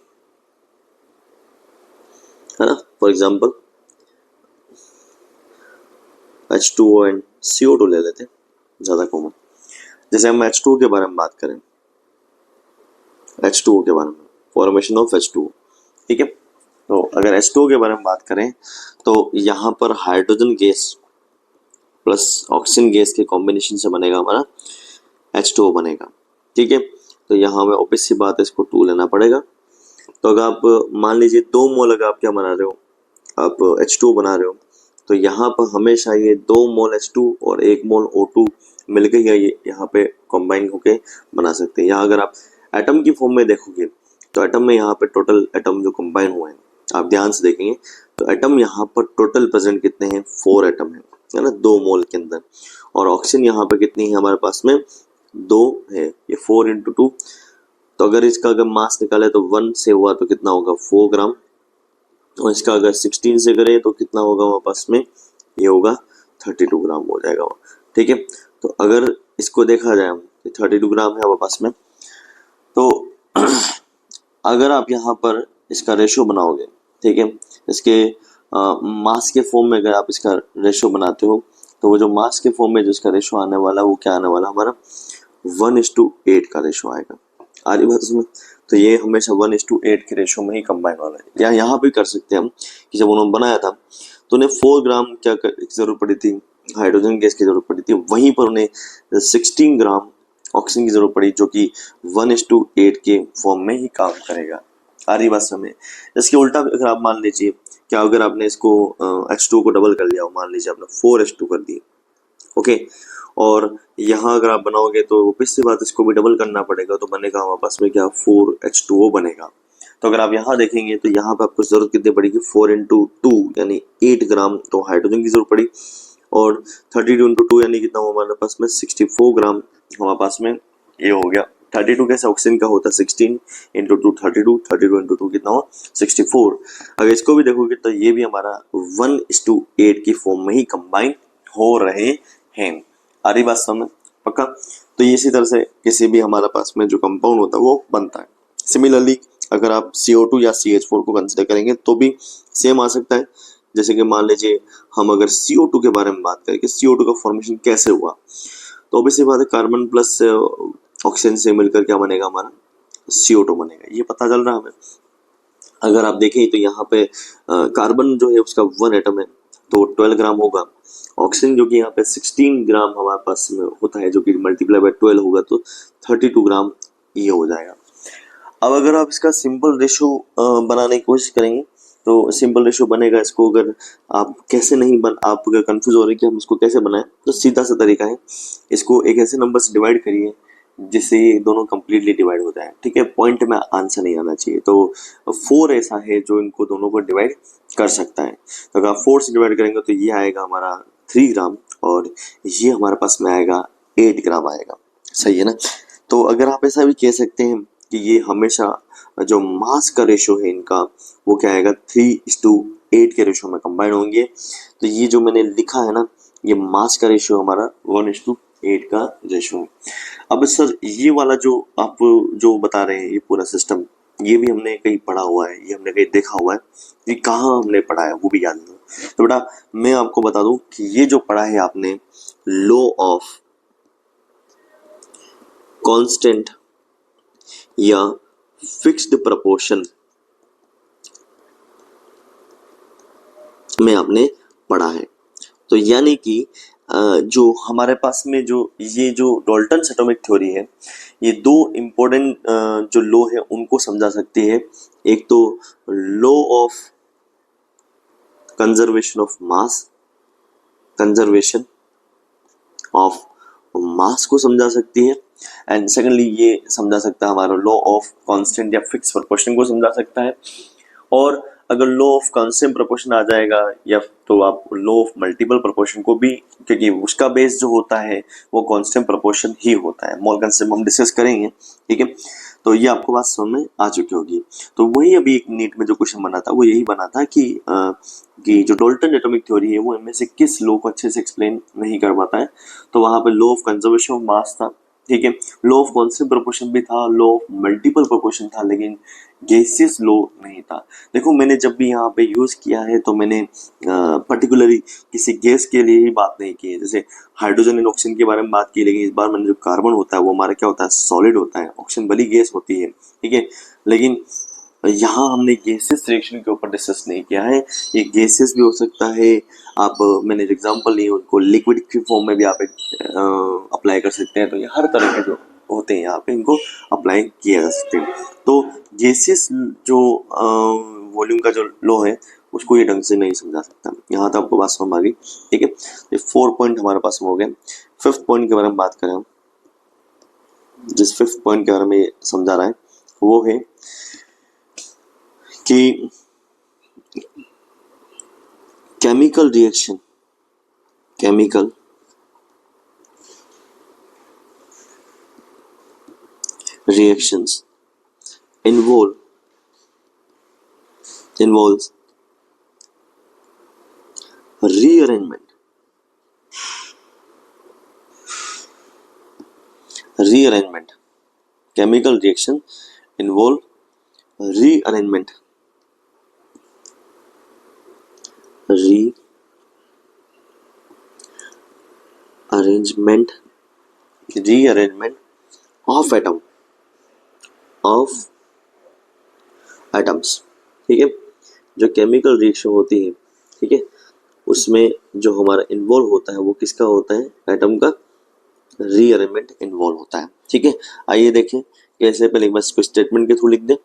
है ना। For example H2O and CO2 ले लेते हैं, ज्यादा कॉमन। जैसे हम H2O के बारे में बात करें, H2O के बारे में, फॉर्मेशन ऑफ H2O। ठीक है, तो अगर H2O के बारे में बात करें तो यहाँ पर hydrogen gas plus oxygen gas के कॉम्बिनेशन से बनेगा हमारा H2O बनेगा। ठीक है, तो यहाँ में ऑब्वियस सी बात है, इसको 2 लेना पड़ेगा। तो अगर आप मान लीजिए 2 मोल अगर आप क्या बना रहे हो, आप H2O बना रहे हो, तो यहाँ पर हमेशा ये 2 मोल H2 और 1 मोल O2 मिलकर ये यहाँ पे कंबाइन होके बना सकते हैं। यहाँ अगर आप एटम की फॉर्म में देखोगे तो एटम में यहाँ पे टोटल एटम जो कंबाइन हुए हैं, आप ध्यान से देखेंगे तो एटम यहाँ पर टोटल प्रेजेंट कितने हैं, 4 एटम है ना, 2 मोल के अंदर। और ऑक्सीजन यहाँ पे कितनी है हमारे पास में, 2 है, ये 4 × 2। तो अगर इसका अगर मास निकाले तो 1 से हुआ तो कितना होगा 4 ग्राम, और इसका अगर 16 से करें तो कितना होगा हमारे पास में, ये होगा 32 ग्राम हो जाएगा। ठीक है, तो अगर इसको देखा जाए 32 ग्राम है हमारे पास में, तो अगर आप यहाँ पर इसका रेशो बनाओगे, ठीक है, इसके मास के फॉर्म में अगर आप इसका रेशो बनाते हो तो वो जो मास के फॉर्म में जो इसका रेशो आने वाला है वो क्या आने वाला हमारा 1:8 का रेशो आएगा। आ रही बात उसमें? तो ये हमेशा 1:8 के रेशो में ही कंबाइन वाला है। या यहाँ भी कर सकते हैं हम कि जब उन्होंने बनाया था तो उन्हें 4 ग्राम क्या जरूरत पड़ी थी, हाइड्रोजन गैस की जरूरत पड़ी थी, वहीं पर उन्हें 16 ग्राम ऑक्सीजन की जरूरत पड़ी जो कि 1:8 के फॉर्म में ही काम करेगा। आ रही बात समझ? इसके उल्टा अगर आप मान लीजिए क्या, अगर आपने इसको H2 को डबल कर लिया हो, मान लीजिए आपने 4H2 कर दिए, ओके, और यहाँ अगर आप बनाओगे तो वापिस से बात इसको भी डबल करना पड़ेगा, तो बनेगा हमारे पास में क्या 4H2O बनेगा। तो अगर आप यहाँ देखेंगे तो यहाँ पे आपको जरूरत कितनी पड़ेगी 4 × 2 यानी 8 ग्राम तो हाइड्रोजन की जरूरत पड़ी, और 32 × 2 यानी कितना हमारे पास में 64 ग्राम हमारे पास में ये हो गया। 32 कैसे ऑक्सीजन का होता है 16 × 2 32, 32 × 2 कितना हो 64। अगर इसको भी देखोगे तो ये भी हमारा 1:8 की फॉर्म में ही कंबाइन हो रहे हैं। आ रही बात समझ? पक्का? तो इसी तरह से किसी भी हमारे पास में जो कंपाउंड होता है वो बनता है। सिमिलरली अगर आप CO2 या CH4 को कंसिडर करेंगे तो भी सेम आ सकता है। जैसे कि मान लीजिए हम अगर CO2 के बारे में बात करें कि CO2 का फॉर्मेशन कैसे हुआ, तो ऑब्वियसली बात है कार्बन प्लस ऑक्सीजन से मिलकर क्या बनेगा हमारा CO2 बनेगा, ये पता चल रहा है हमें। अगर आप देखें तो यहाँ पे कार्बन जो है उसका 1 एटम है तो 12 ग्राम होगा, ऑक्सीजन जो कि यहाँ पे 16 ग्राम हमारे पास में होता है जो कि मल्टीप्लाई बाय 12 होगा तो 32 ग्राम ये हो जाएगा। अब अगर आप इसका सिंपल रेशो बनाने की कोशिश करेंगे तो सिंपल रेशो बनेगा। इसको अगर आप कैसे नहीं बन आप अगर कंफ्यूज हो रहे हैं कि हम इसको कैसे बनाएं तो सीधा सा तरीका है, इसको एक ऐसे नंबर से डिवाइड करिए जिससे ये दोनों कंप्लीटली डिवाइड हो जाए, ठीक है, पॉइंट में आंसर नहीं आना चाहिए। तो 4 ऐसा है जो इनको दोनों को डिवाइड कर सकता है। तो अगर आप 4 से डिवाइड करेंगे तो ये आएगा हमारा 3 ग्राम और ये हमारे पास में आएगा 8 ग्राम आएगा। सही है ना? तो अगर आप ऐसा भी कह सकते हैं कि ये हमेशा जो मास का रेशो है इनका वो क्या आएगा 3:8 के रेशो में कंबाइन होंगे। तो ये जो मैंने लिखा है ना ये मास का रेशो हमारा 1:8 का रेशो है। अब सर ये वाला जो आप जो बता रहे हैं ये पूरा सिस्टम ये भी हमने कहीं पढ़ा हुआ है, ये हमने कहीं देखा हुआ है, ये कहाँ हमने पढ़ा है वो भी याद नहीं। तो बेटा मैं आपको बता दूं कि ये जो पढ़ा है आपने लॉ ऑफ कांस्टेंट या फिक्स्ड प्रोपोर्शन में आपने पढ़ा है। तो यानी कि जो हमारे पास में जो ये जो डाल्टन्स एटॉमिक थ्योरी है ये दो इम्पोर्टेंट जो लॉ है उनको समझा सकती है। एक तो law of conservation of mass, conservation of mass को समझा सकती है, एंड सेकेंडली ये समझा सकता है हमारा लॉ ऑफ कांस्टेंट या फिक्स प्रोपोर्शन को समझा सकता है। और अगर लॉ ऑफ कांस्टेंट प्रोपोर्शन आ जाएगा या तो आप लॉ ऑफ मल्टीपल प्रोपोर्शन को भी, क्योंकि उसका बेस जो होता है वो कांस्टेंट प्रोपोर्शन ही होता है। मोल कंसेप्ट हम डिस्कस करेंगे, ठीक है। तो ये आपको बात समझ में आ चुकी होगी। तो वही अभी एक नीट में जो क्वेश्चन बना था वो यही बना था कि जो डाल्टन एटॉमिक थ्योरी है वो इनमें से किस लॉ को अच्छे से एक्सप्लेन नहीं कर पाता है। तो वहां पे law of conservation of mass था, ठीक है, लॉ ऑफ कांस्टेंट प्रोपोर्शन भी था, लॉ ऑफ मल्टीपल प्रोपोर्शन था, लेकिन गैसियस लॉ नहीं था। देखो मैंने जब भी यहाँ पे यूज किया है तो मैंने पर्टिकुलरली किसी गैस के लिए ही बात नहीं की है। जैसे हाइड्रोजन एंड ऑक्सीजन के बारे में बात की, लेकिन इस बार मैंने जो कार्बन होता है वो हमारा क्या होता है सॉलिड होता है, ऑक्सीजन भली गैस होती है, ठीक है, लेकिन यहाँ हमने गैसेस रिएक्शन के ऊपर डिस्कस नहीं किया है। ये गैसेस भी हो सकता है, आप मैंने जो एग्जांपल लिए उनको लिक्विड की फॉर्म में भी आप अप्लाई कर सकते हैं। तो ये हर तरह के जो होते हैं यहाँ पे इनको अप्लाई किया जा सकते हैं। तो गैसेस जो वॉल्यूम का जो लॉ है उसको ये ढंग से नहीं समझा सकता। यहाँ तक आपको बात समझ आ गई, ठीक है। ये 4 पॉइंट हमारे पास में हो गए। 5th पॉइंट के बारे में बात करें हम, जिस 5th पॉइंट के बारे में समझा रहा है वो है कि chemical reaction, chemical reactions involves rearrangement. Chemical reaction involve rearrangement, rearrangement of atoms, ठीक है। जो केमिकल रिएक्शन होती है, ठीक है, उसमें जो हमारा इन्वॉल्व होता है वो किसका होता है, एटम का रीअरेंजमेंट इन्वॉल्व होता है, ठीक है। आइए देखें कैसे, पहले एक बार इसको स्टेटमेंट के थ्रू लिख दें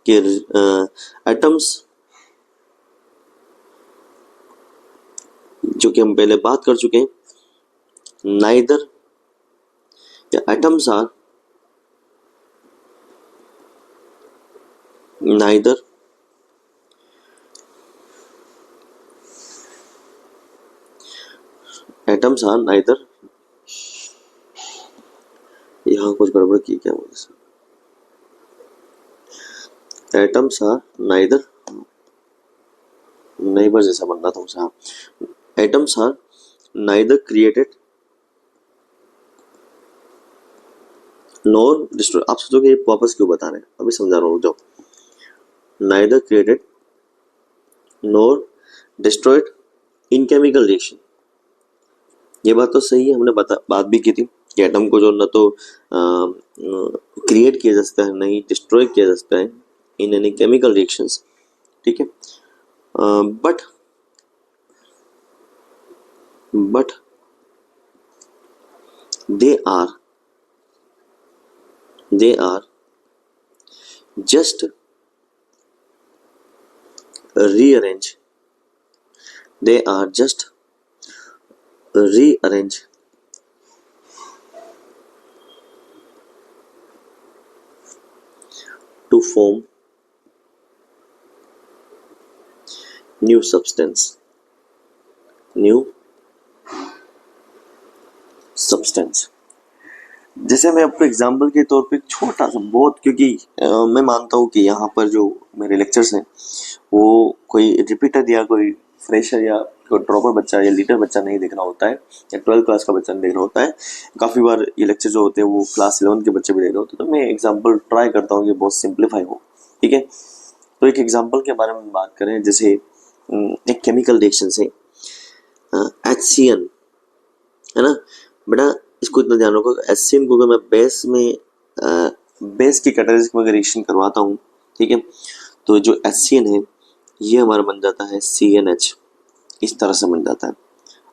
कि एटम्स, जो कि हम पहले बात कर चुके हैं, नाइदर या atoms are neither atoms are neither, यहाँ कुछ गड़बड़ की क्या बोले सर, एटम्स आर नाइदर, नई बार जैसा बन रहा था उसे, हाँ, atoms are neither created nor destroy. आप सोचोगे ये वापस क्यों बता रहे हैं, अभी समझा रहा हूँ, जाओ। Neither created nor destroyed in chemical reaction, ये बात तो सही है, हमने बात भी की थी कि एटम को जो न तो क्रिएट किया जा सकता है, न ही डिस्ट्रॉय किया जा सकता है इन एनी केमिकल रिएक्शंस, ठीक है। But they are just rearrange to form new substance, जैसे मैं आपको एग्जाम्पल के तौर पे छोटा सा बहुत, क्योंकि मैं मानता हूँ कि यहाँ पर जो मेरे लेक्चर्स हैं वो कोई रिपीटर या कोई फ्रेशर या कोई ड्रॉपर बच्चा या लीडर बच्चा नहीं देख रहा होता है, या 12th क्लास का बच्चा नहीं देख रहा होता है। काफ़ी बार ये लेक्चर जो होते हैं वो क्लास 11 के बच्चे भी देख रहे होते हैं, तो मैं एग्जाम्पल ट्राई करता हूँ कि बहुत सिंप्लीफाई हो, ठीक है। तो एक एग्जाम्पल के बारे में बात करें, जैसे एक केमिकल रिएक्शन से HCN, है ना बेटा, इसको इतना ध्यान रखो, HCN को अगर मैं बेस की कैटेगरी में रिएक्शन करवाता हूँ, ठीक है, तो जो HCN है ये हमारा बन जाता है CNH, इस तरह से बन जाता है।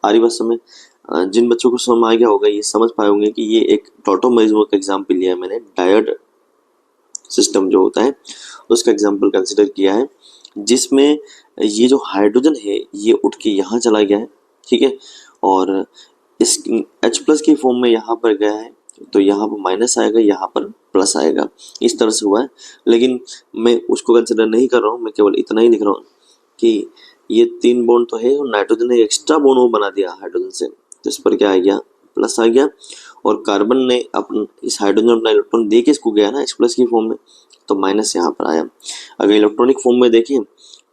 आ रही बात समझ? जिन बच्चों को समझ आ गया होगा ये समझ पाए होंगे कि ये एक टॉटोमेरिज्म का एग्जाम्पल लिया है मैंने, डायोड सिस्टम जो होता है उसका एग्जाम्पल कंसिडर किया है, जिसमें ये जो हाइड्रोजन है ये उठ के यहाँ चला गया है, ठीक है, और इस H+ की फॉर्म में यहाँ पर गया है, तो यहाँ पर माइनस आएगा, यहाँ पर प्लस आएगा, इस तरह से हुआ है। लेकिन मैं उसको कंसिडर नहीं कर रहा हूँ, मैं केवल इतना ही लिख रहा हूँ कि ये 3 बॉन्ड तो है और नाइट्रोजन ने एक्स्ट्रा बॉन्ड वो बना दिया हाइड्रोजन से, तो इस पर क्या आ गया, प्लस आ गया, और कार्बन ने अपन इस हाइड्रोजन अपना इलेक्ट्रॉन दे के इसको गया ना H+ की फॉर्म में, तो माइनस यहाँ पर आया। अगर इलेक्ट्रॉनिक फॉर्म में देखें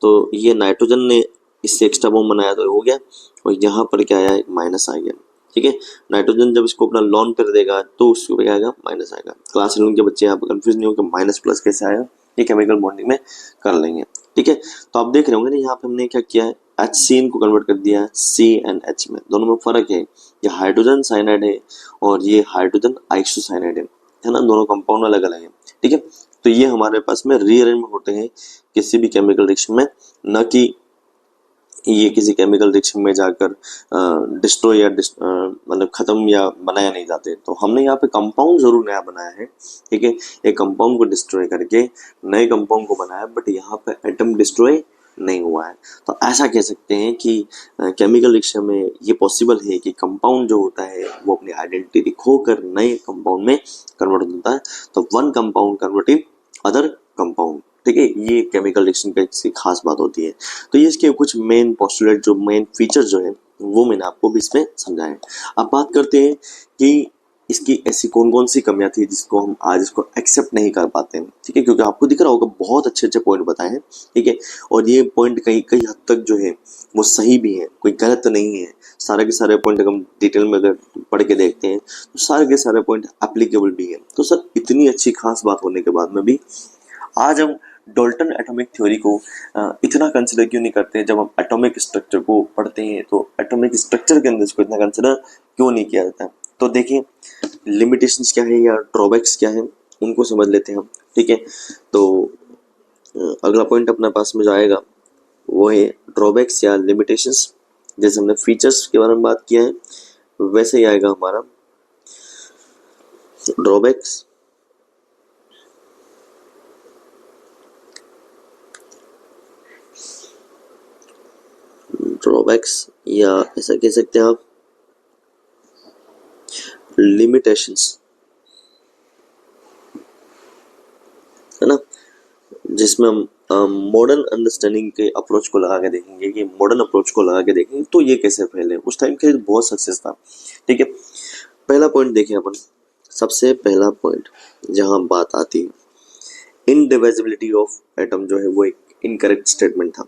तो ये नाइट्रोजन ने इससे एक्स्ट्रा बॉन्ड बनाया तो हो गया, और यहाँ पर क्या आया, माइनस आ गया, ठीक है। नाइट्रोजन जब इसको अपना लॉन पर देगा तो उसको क्या आएगा, माइनस आएगा। क्लास 11 के बच्चे यहाँ पर कंफ्यूज नहीं हो कि माइनस प्लस कैसे आया, ये केमिकल बॉन्डिंग में कर लेंगे, ठीक है। तो आप देख रहे होंगे ना यहाँ पे हमने क्या किया है, HCN को कन्वर्ट कर दिया है CNH में, दोनों में फर्क है, ये हाइड्रोजन साइनाइड है और ये हाइड्रोजन आइसोसाइनाइड है ना, दोनों कंपाउंड अलग अलग है, ठीक है। तो ये हमारे पास में रीअरेंजमेंट होते हैं किसी भी केमिकल रिएक्शन में, न कि ये किसी केमिकल रिएक्शन में जाकर डिस्ट्रॉय या मतलब खत्म या बनाया नहीं जाते। तो हमने यहाँ पे कंपाउंड जरूर नया बनाया है, ठीक है, एक कंपाउंड को डिस्ट्रॉय करके नए कंपाउंड को बनाया, बट यहाँ पे एटम डिस्ट्रॉय नहीं हुआ है। तो ऐसा कह सकते हैं कि केमिकल रिएक्शन में ये पॉसिबल है कि कंपाउंड जो होता है वो अपनी आइडेंटिटी खोकर नए कंपाउंड में कन्वर्ट होता है, तो one compound converting other compound, ठीक है, ये केमिकल रिएक्शन का एक खास बात होती है। तो ये इसके कुछ मेन पोस्टुलेट, जो मेन फीचर जो है वो मैंने आपको भी इसमें समझाया। अब बात करते हैं कि इसकी ऐसी कौन कौन सी कमियां थी जिसको हम आज इसको एक्सेप्ट नहीं कर पाते हैं, ठीक है, क्योंकि आपको दिख रहा होगा बहुत अच्छे अच्छे पॉइंट बताए हैं, ठीक है, और ये पॉइंट कई कई हद तक जो है वो सही भी है, कोई गलत नहीं है। सारे के सारे पॉइंट अगर हम डिटेल में अगर पढ़ के देखते हैं तो सारे के सारे पॉइंट एप्लीकेबल भी है। तो सर इतनी अच्छी खास बात होने के बाद में भी आज हम डाल्टन एटॉमिक थ्योरी को इतना कंसिडर क्यों नहीं करते जब हम एटॉमिक स्ट्रक्चर को पढ़ते हैं, तो एटॉमिक स्ट्रक्चर के अंदर इसको इतना कंसिडर क्यों नहीं किया जाता है। तो देखिए लिमिटेशंस क्या है या ड्रॉबैक्स क्या है उनको समझ लेते हैं हम, ठीक है। तो अगला पॉइंट अपने पास में जो आएगा वो है ड्रॉबैक्स या लिमिटेशंस। जैसे हमने फीचर्स के बारे में बात किया है वैसे ही आएगा हमारा ड्रॉबैक्स। ड्रॉबैक्स या ऐसा कह सकते हैं आप लिमिटेशंस, है ना, जिसमें हम मॉडर्न अंडरस्टैंडिंग के अप्रोच को लगा के देखेंगे कि मॉडर्न अप्रोच को लगा के देखेंगे तो ये कैसे फैले। उस टाइम के बहुत सक्सेस था, ठीक है। पहला पॉइंट देखें अपन, सबसे पहला पॉइंट जहां बात आती है इनडिविजिबिलिटी ऑफ एटम, जो है वो एक इनकरेक्ट स्टेटमेंट था।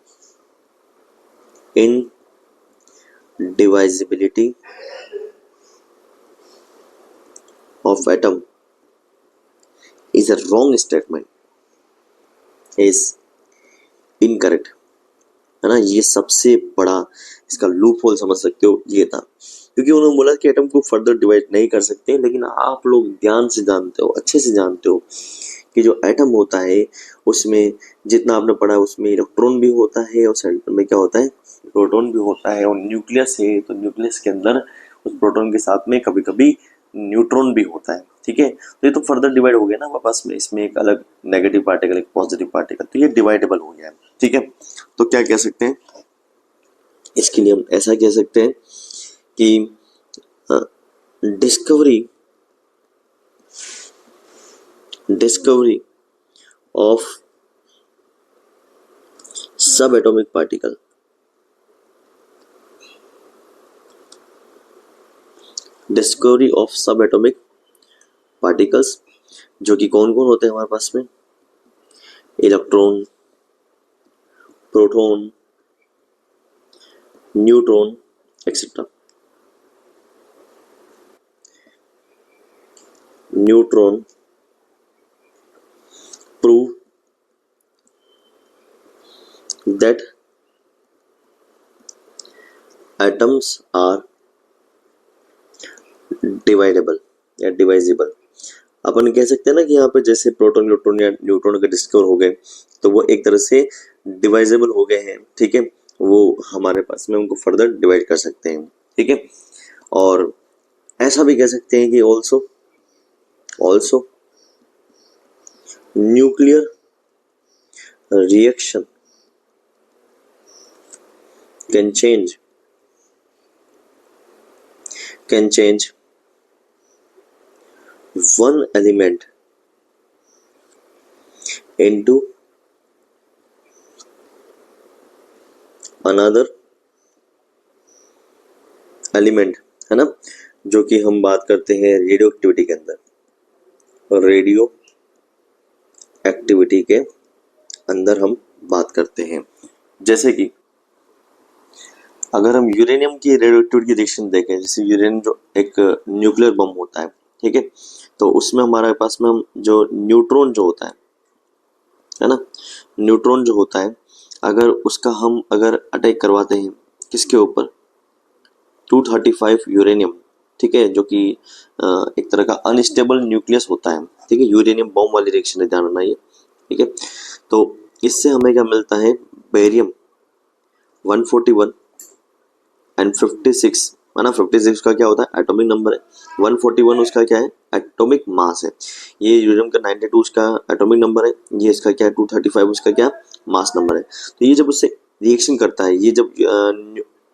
Indivisibility of atom is a wrong statement, is incorrect, है ना। ये सबसे बड़ा इसका लूप होल समझ सकते हो ये था, क्योंकि उन्होंने बोला कि एटम को फर्दर डिवाइड नहीं कर सकते, लेकिन आप लोग ध्यान से जानते हो, अच्छे से जानते हो कि जो एटम होता है उसमें जितना आपने पढ़ा है उसमें इलेक्ट्रॉन भी होता है और सेंटर में क्या होता है, प्रोटॉन भी होता है, और न्यूक्लियस है तो न्यूक्लियस के अंदर उस प्रोटॉन के साथ में कभी कभी न्यूट्रॉन भी होता है, ठीक है। तो ये तो फर्दर डिवाइड हो गया ना वापस में, इसमें एक अलग नेगेटिव पार्टिकल एक पॉजिटिव पार्टिकल, तो ये डिवाइडेबल हो गया है, ठीक है। तो क्या कह सकते हैं इसके लिए, हम ऐसा कह सकते हैं कि डिस्कवरी ऑफ सब एटॉमिक पार्टिकल, डिस्कवरी ऑफ सब एटॉमिक पार्टिकल्स, जो कि कौन कौन होते हैं हमारे पास में, electron, proton, neutron etcetera. Neutron prove that atoms are dividable या divisible। अपन कह सकते हैं ना कि यहाँ पे जैसे प्रोटॉन, न्यूट्रॉन या न्यूट्रॉन के डिस्कवर हो गए तो वो एक तरह से डिवाइजेबल हो गए हैं, ठीक है। वो हमारे पास में उनको फर्दर डिवाइड कर सकते हैं, ठीक है। और ऐसा भी कह सकते हैं कि also nuclear reaction can change one element into another element, है ना, जो कि हम बात करते हैं रेडियो एक्टिविटी के अंदर, रेडियो एक्टिविटी के अंदर हम बात करते हैं। जैसे कि अगर हम यूरेनियम की रेडियो एक्टिविटी की रिएक्शन देखें, जैसे यूरेनियम जो एक न्यूक्लियर बम होता है, ठीक है, तो उसमें हमारे पास में हम जो न्यूट्रॉन जो होता है ना, न्यूट्रॉन जो होता है अगर उसका हम अगर अटैक करवाते हैं किसके ऊपर, 235 यूरेनियम, ठीक है, जो कि एक तरह का अनस्टेबल न्यूक्लियस होता है, ठीक है, यूरेनियम बॉम्ब वाली रिएक्शन है, ध्यान रखना ये, ठीक है। तो इससे हमें क्या मिलता है, बेरियम 141 एंड 56, है ना। 56 का क्या होता है, एटॉमिक नंबर है, 141 उसका क्या है, एटॉमिक मास है। ये यूरेनियम का 92 उसका एटॉमिक नंबर है, ये इसका क्या है, 235 उसका क्या मास नंबर है। तो ये जब उससे रिएक्शन करता है, ये जब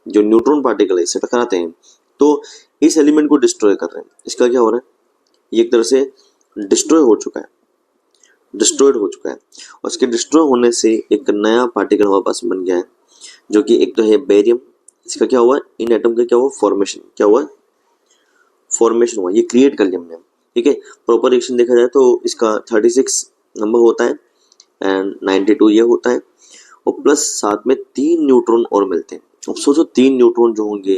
जो न्यूट्रॉन पार्टिकल है इससे टकराते हैं तो इस एलिमेंट को डिस्ट्रॉय कर रहे हैं। इसका क्या हो रहा है, ये एक तरह से डिस्ट्रॉय हो चुका है, डिस्ट्रॉयड हो चुका है, और इसके डिस्ट्रॉय होने से एक नया पार्टिकल हमारे पास बन गया है, जो कि एक तो है बेरियम। इसका क्या हुआ, इन एटम का क्या हुआ, फॉर्मेशन, क्या हुआ, फॉर्मेशन हुआ, ये क्रिएट कर लिया हमने, ठीक है। प्रॉपर रिएक्शन देखा जाए तो इसका 36 नंबर होता है एंड 92 ये होता है, और प्लस साथ में 3 न्यूट्रॉन और मिलते हैं। अब सोचो 3 न्यूट्रॉन जो होंगे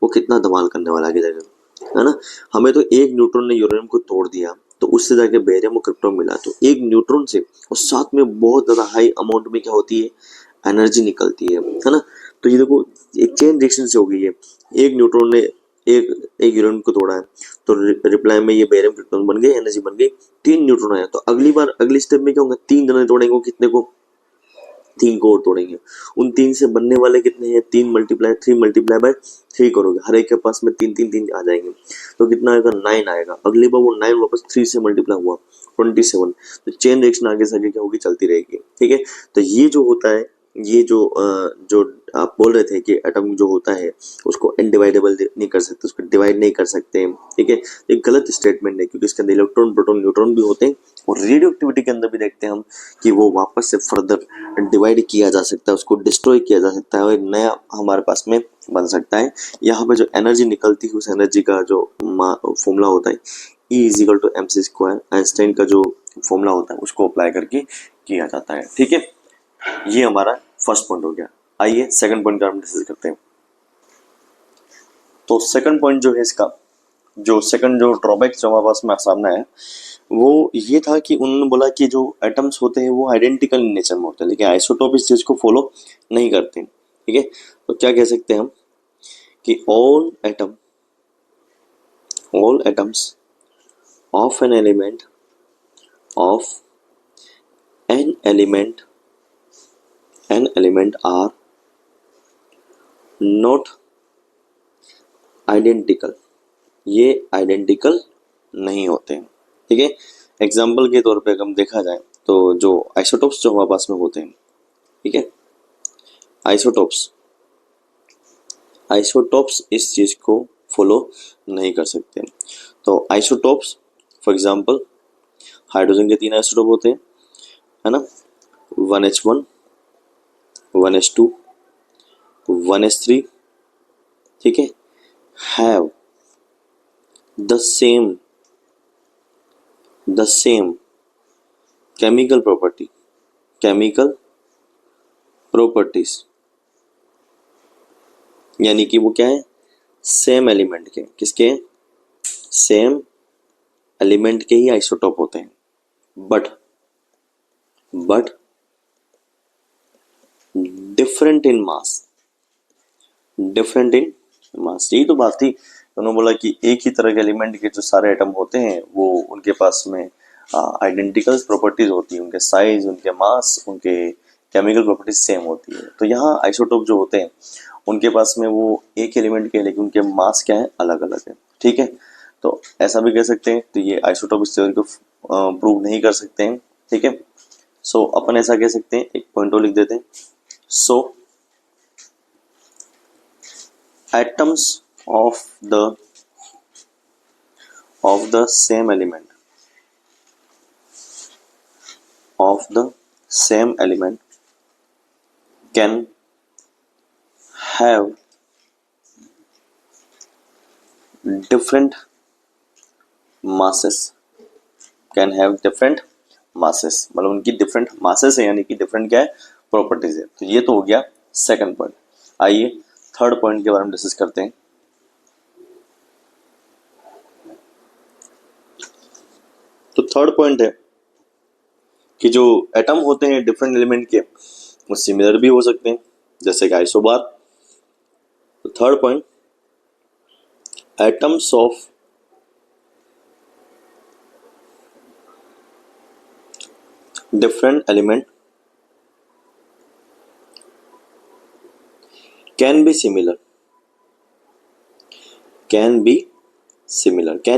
वो कितना धमाल करने वाला है, है ना। हमें तो एक न्यूट्रॉन ने यूरेनियम को तोड़ दिया, तो उससे जाके बेरियम और क्रिप्टोन मिला, तो एक न्यूट्रॉन से और साथ में बहुत ज़्यादा हाई अमाउंट में क्या होती है, एनर्जी निकलती है ना। तो ये देखो एक चेन रिएक्शन से हो गई है, एक न्यूट्रॉन ने एक एक यूरेनियम को तोड़ा है, तो रिप्लाई में ये बेरियम क्रिप्टोन बन गए, एनर्जी बन गई, 3 न्यूट्रॉन आया। तो अगली बार अगली स्टेप में क्या होगा, 3 जने तोड़ेंगे, कितने को, 3 को और तोड़ेंगे। उन 3 से बनने वाले कितने हैं, 3 मल्टीप्लाई 3 मल्टीप्लाई बाय 3 करोगे, हर एक के पास में 3 3 3 आ जाएंगे, तो कितना आएगा, 9 आएगा। अगली बार वो 9 वापस 3 से मल्टीप्लाई हुआ 27। तो चेन रिएक्शन आगे से आगे क्या होगी, चलती रहेगी। ठीक है, तो ये जो होता है, ये जो आप बोल रहे थे कि एटम जो होता है उसको इनडिवाइडेबल नहीं कर सकते, उसको डिवाइड नहीं कर सकते। ठीक है, एक गलत स्टेटमेंट है, क्योंकि इसके अंदर इलेक्ट्रॉन प्रोटॉन न्यूट्रॉन भी होते हैं, और रेडियो एक्टिविटी के अंदर भी देखते हैं हम कि वो वापस से फर्दर डिवाइड किया जा सकता है, उसको डिस्ट्रॉय किया जा सकता है और एक नया हमारे पास में बन सकता है। यहाँ पे जो एनर्जी निकलती है उस एनर्जी का जो फॉर्मूला होता है E=mc², आइंस्टाइन का जो फॉर्मूला होता है उसको अप्लाई करके किया जाता है। ठीक है, ये हमारा फर्स्ट पॉइंट हो गया। आइए सेकंड पॉइंट का हम डिस्कस करते हैं। तो सेकंड पॉइंट जो है इसका, जो सेकंड जो ड्रॉबैक जो हमारे पास में सामने है वो ये था कि उन्होंने बोला कि जो एटम्स होते हैं वो आइडेंटिकल नेचर में होते हैं, लेकिन आइसोटोप इस चीज को फॉलो नहीं करते। ठीक है, तो क्या कह सकते हैं हम कि all atoms of an element are not identical, ये आइडेंटिकल नहीं होते हैं। ठीक है, एग्जाम्पल के तौर पे अगर हम देखा जाए तो जो आइसोटोप्स जो हमारे पास में होते हैं, ठीक है, आइसोटोप्स इस चीज को फॉलो नहीं कर सकते। तो आइसोटोप्स फॉर एग्जाम्पल हाइड्रोजन के 3 आइसोटोप होते हैं, है ना, 1h1 1h2 1h3। ठीक है, have the same chemical properties, यानी कि वो क्या है, सेम एलिमेंट के, किसके, सेम एलिमेंट के ही आइसोटोप होते हैं, बट डिफरेंट इन मास। यही तो बात थी, उन्होंने बोला कि एक ही तरह के एलिमेंट के जो सारे एटम होते हैं वो उनके पास में आइडेंटिकल प्रॉपर्टीज होती है, उनके साइज, उनके मास, उनके केमिकल प्रॉपर्टीज सेम होती है। तो यहाँ आइसोटोप जो होते हैं उनके पास में वो एक एलिमेंट के, लेकिन उनके मास क्या है, अलग अलग है। ठीक है, तो ऐसा भी कह सकते हैं। तो ये आइसोटोप इस थ्योरी को प्रूव नहीं कर सकते हैं। ठीक है, सो अपन ऐसा कह सकते हैं, एक पॉइंट और लिख देते हैं। सो atoms of the same element can have different masses, मतलब उनकी डिफरेंट मासेस है, यानी कि डिफरेंट क्या है, प्रॉपर्टीज है। तो ये तो हो गया सेकंड पॉइंट। आइए थर्ड पॉइंट के बारे में डिस्कस करते हैं। तो थर्ड पॉइंट है कि जो एटम होते हैं डिफरेंट एलिमेंट के वो सिमिलर भी हो सकते हैं, जैसे कि आइसोबार। तो third point, atoms of different element can be similar, can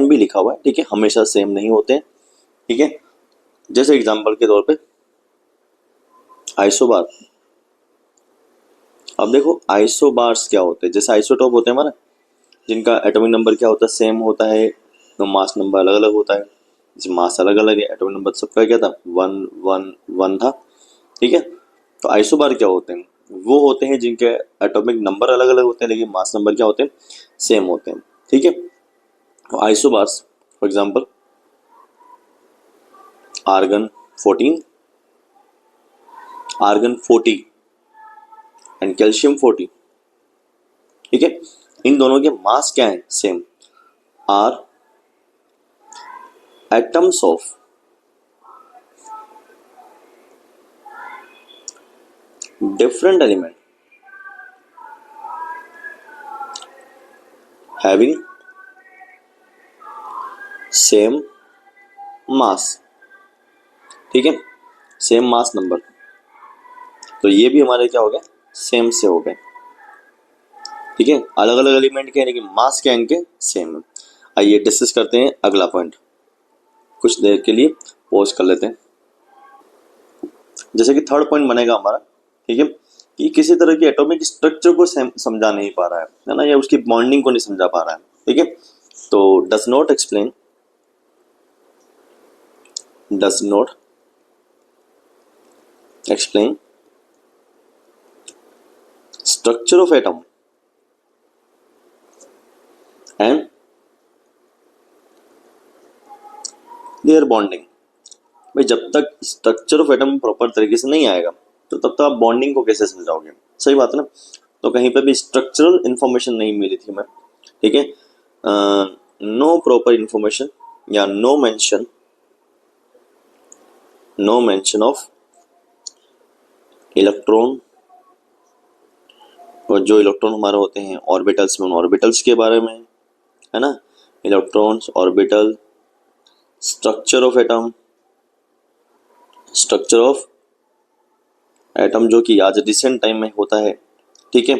be लिखा हुआ है, ठीक है, हमेशा सेम नहीं होते हैं। ठीक है, जैसे एग्जांपल के तौर पे आइसोबार। अब देखो आइसोबार्स क्या होते हैं, जैसे आइसोटोप होते हैं हमारा, जिनका एटॉमिक नंबर क्या होता है, सेम होता है, तो मास नंबर अलग अलग होता है। जैसे मास अलग अलग है, एटॉमिक नंबर सबका क्या था, 1 1 1 था। ठीक है, तो आइसोबार क्या होते हैं, वो होते हैं जिनके एटॉमिक नंबर अलग अलग होते हैं लेकिन मास नंबर क्या होते हैं, सेम होते हैं। ठीक है, तो isobars for example argon 40 and calcium 40। ठीक है, इन दोनों के मास क्या है, same, are atoms of different element having same mass, ठीक है, सेम मास नंबर, तो ये भी हमारे क्या हो गए, सेम से हो गए, ठीक है। अलग अलग एलिमेंट के हैं लेकिन मास क्या इनके सेम है। आइए डिस्कस करते हैं अगला पॉइंट, कुछ देर के लिए पॉज कर लेते हैं। जैसे कि थर्ड पॉइंट बनेगा हमारा, ठीक है, कि किसी तरह की एटॉमिक स्ट्रक्चर को समझा नहीं पा रहा है ना, या उसकी बॉन्डिंग को नहीं समझा पा रहा है, ठीक है। तो does not explain structure of atom and their bonding. भाई जब तक स्ट्रक्चर ऑफ एटम प्रॉपर तरीके से नहीं आएगा तो तब तक आप बॉन्डिंग को कैसे समझाओगे, सही बात है ना। तो कहीं पर भी स्ट्रक्चरल इंफॉर्मेशन नहीं मिली थी हमें, ठीक है। नो प्रॉपर इंफॉर्मेशन या नो मेंशन ऑफ इलेक्ट्रॉन, और जो इलेक्ट्रॉन हमारे होते हैं ऑर्बिटल्स में, उन ऑर्बिटल्स के बारे में, है ना, electrons, orbital, structure of atom जो कि आज रिसेंट टाइम में होता है, ठीक है,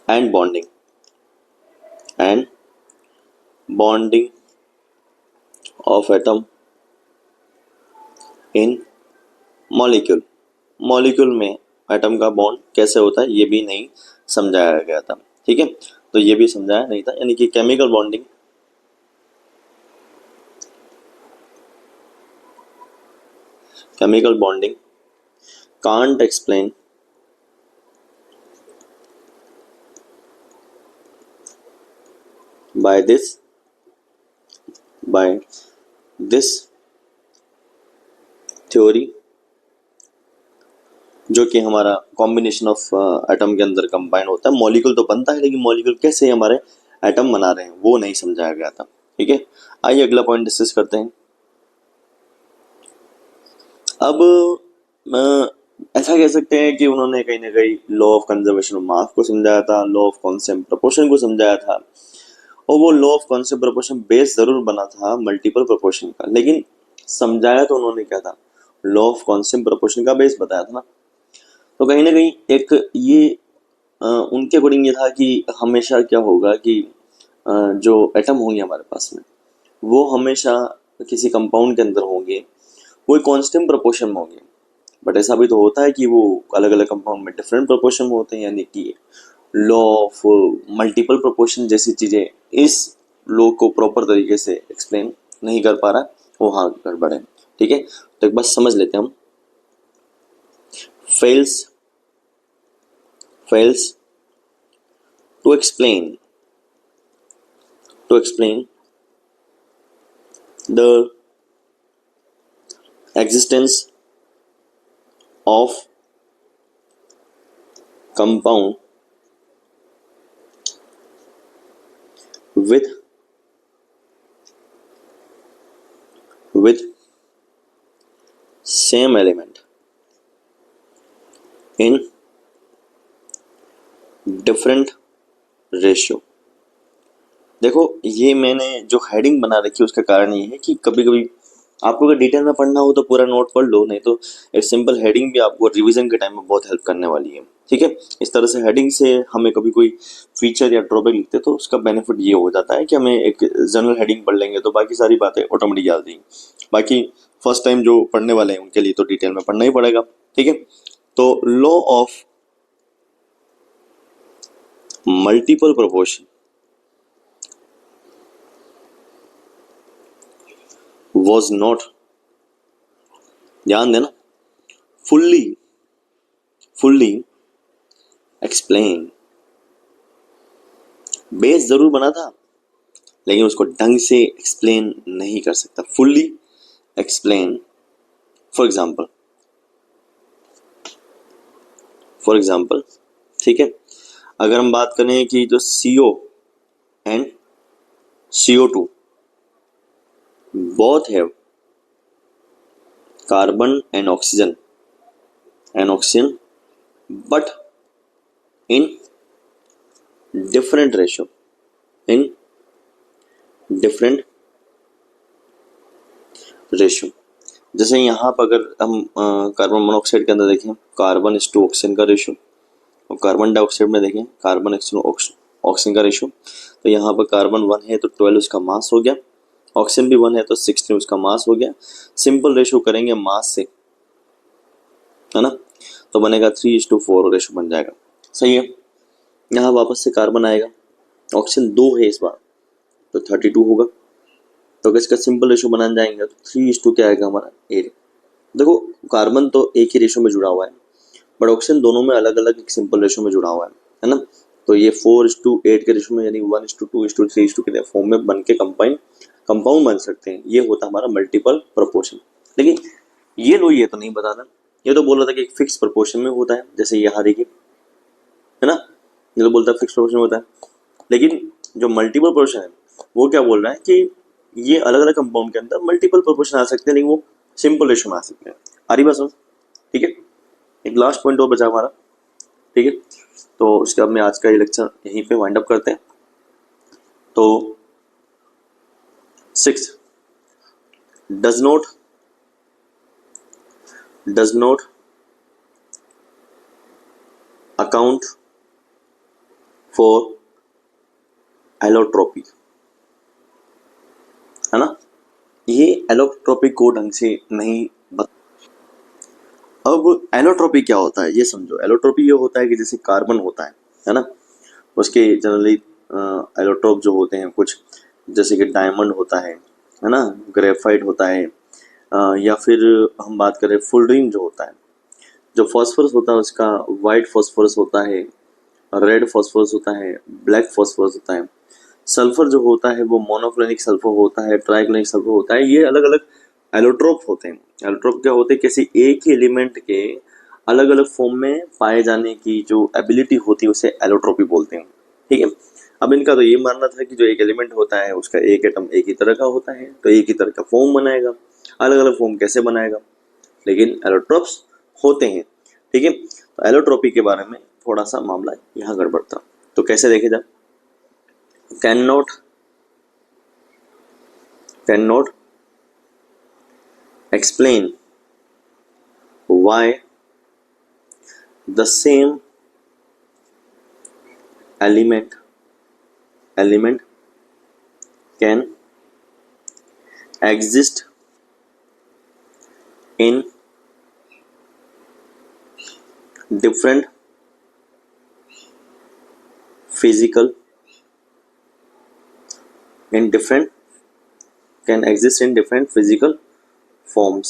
and bonding of atom in molecule में एटम का बॉन्ड कैसे होता है ये भी नहीं समझाया गया था, ठीक है। तो ये भी समझाया नहीं था, यानी कि chemical bonding can't explain by this theory, जो कि हमारा कॉम्बिनेशन ऑफ एटम के अंदर कंबाइन होता है। मॉलिक्यूल तो बनता है लेकिन मॉलिक्यूल कैसे हमारे एटम बना रहे हैं वो नहीं समझाया गया था, ठीक है। आइए अगला पॉइंट डिस्कस करते हैं। अब ऐसा कह सकते हैं कि उन्होंने कहीं ना कहीं law of conservation of mass को समझाया था, लॉ ऑफ कॉन्सेप्ट प्रोपोर्शन को समझाया था, और वो law of concept proportion base जरूर बना था मल्टीपल प्रोपोर्शन का, लेकिन समझाया तो उन्होंने क्या था, लॉ ऑफ कॉन्सेप्ट प्रोपोर्शन का बेस बताया था ना। तो कहीं ना कहीं एक ये उनके अकॉर्डिंग ये था कि हमेशा क्या होगा कि जो एटम होंगे हमारे पास में वो हमेशा किसी कंपाउंड के अंदर होंगे, वो कांस्टेंट प्रोपोर्शन में होंगे। बट ऐसा भी तो होता है कि वो अलग अलग कंपाउंड में डिफरेंट प्रोपोर्शन में होते हैं, यानी कि लॉ ऑफ मल्टीपल प्रोपोर्शन जैसी चीज़ें इस लॉ को प्रॉपर तरीके से एक्सप्लेन नहीं कर पा रहा, वो हाँ गड़बड़ है, ठीक है। तो एक बात समझ लेते हैं हम, fails to explain the existence of compound with same element in different ratio। देखो ये मैंने जो हेडिंग बना रखी है उसका कारण ये है कि कभी कभी आपको अगर डिटेल में पढ़ना हो तो पूरा नोट पढ़ लो, नहीं तो एक सिंपल हेडिंग भी आपको रिवीजन के टाइम में बहुत हेल्प करने वाली है, ठीक है। इस तरह से हेडिंग से हमें कभी कोई फीचर या ड्रॉबैक लिखते तो उसका बेनिफिट ये हो जाता है कि हमें एक जनरल हेडिंग पढ़ लेंगे तो बाकी सारी बातें ऑटोमेटिक याद रहेंगी। बाकी फर्स्ट टाइम जो पढ़ने वाले हैं उनके लिए तो डिटेल में पढ़ना ही पड़ेगा, ठीक है। तो law of multiple proportion was not, ध्यान देना, fully explain। बेस जरूर बना था लेकिन उसको ढंग से एक्सप्लेन नहीं कर सकता, फुल्ली एक्सप्लेन। फॉर एग्जाम्पल, ठीक है, अगर हम बात करें कि जो CO and CO2 both have carbon and oxygen but in different ratio, in different ratio. जैसे यहाँ पर अगर हम कार्बन मोनोऑक्साइड के अंदर देखें कार्बन इस टू ऑक्सीजन का रेशियो, और कार्बन डाइऑक्साइड में देखें कार्बन ऑक्सीजन का रेशियो, तो यहाँ पर कार्बन 1 है तो 12 उसका मास हो गया, ऑक्सीजन भी 1 है तो 16 उसका मास हो गया। सिंपल रेशियो करेंगे मास से, है ना, तो बनेगा 3:4 रेशियो बन जाएगा। सही है। यहाँ वापस से कार्बन आएगा, ऑक्सीजन 2 है इस बार तो 32 होगा, तो अगर इसका सिंपल रेशियो बनाने जाएंगे तो 3:2 क्या आएगा हमारा 8। देखो कार्बन तो एक ही रेशियो में जुड़ा हुआ है, बट ऑक्सीजन दोनों में अलग अलग एक सिंपल रेशियो में जुड़ा हुआ है ना। तो ये 4:8 के रेशियो में यानी 1:2:3 के फॉर्म में बन के कंपाउंड बन सकते हैं। ये होता है हमारा मल्टीपल प्रोपोर्शन। लेकिन ये लो ये तो नहीं बताना, ये तो बोल रहा था कि एक फिक्स प्रोपोर्शन में होता है, जैसे यहाँ देखिए, है ना, ये तो बोलता है फिक्स प्रोपोर्शन में होता है। लेकिन जो मल्टीपल प्रोपोर्शन है वो क्या बोल रहा है कि ये अलग अलग कंपाउंड के अंदर मल्टीपल प्रोपोर्शन आ सकते हैं, लेकिन वो सिंपल रेशियो में आ सकते हैं। आ रही बात समझ? ठीक है। एक लास्ट पॉइंट और बचा हमारा, ठीक है, तो उसके बाद में आज का ये लेक्चर यहीं पे वाइंड अप करते हैं। तो 6 does not account for allotropy, है ना। ये एलोट्रोपी को ढंग से नहीं अब एलोट्रोपी क्या होता है ये समझो। एलोट्रोपी ये होता है कि जैसे कार्बन होता है ना, उसके जनरली एलोट्रोप जो होते हैं कुछ, जैसे कि डायमंड होता है ना, ग्रेफाइट होता है, या फिर हम बात करें फुलरिन जो होता है, जो फॉस्फोरस होता है उसका वाइट फॉस्फोरस होता है, रेड फॉस्फोरस होता है, ब्लैक फॉस्फोरस होता है। सल्फर जो होता है वो मोनोक्लोनिक सल्फर होता है, ट्राइक्लोनिक सल्फर होता है। ये अलग अलग एलोट्रोप होते हैं। एलोट्रोप क्या होते हैं, किसी एक ही एलिमेंट के अलग अलग फॉर्म में पाए जाने की जो एबिलिटी होती है उसे एलोट्रोपी बोलते हैं। ठीक है। अब इनका तो ये मानना था कि जो एक एलिमेंट होता है उसका एक एटम एक ही तरह का होता है तो एक ही तरह का फॉर्म बनाएगा, अलग अलग फॉर्म कैसे बनाएगा, लेकिन एलोट्रोप्स होते हैं। ठीक है। तो एलोट्रोपी के बारे में थोड़ा सा मामला यहाँ गड़बड़ था। तो कैसे देखे जाए, cannot explain why the same element can exist in different physical forms,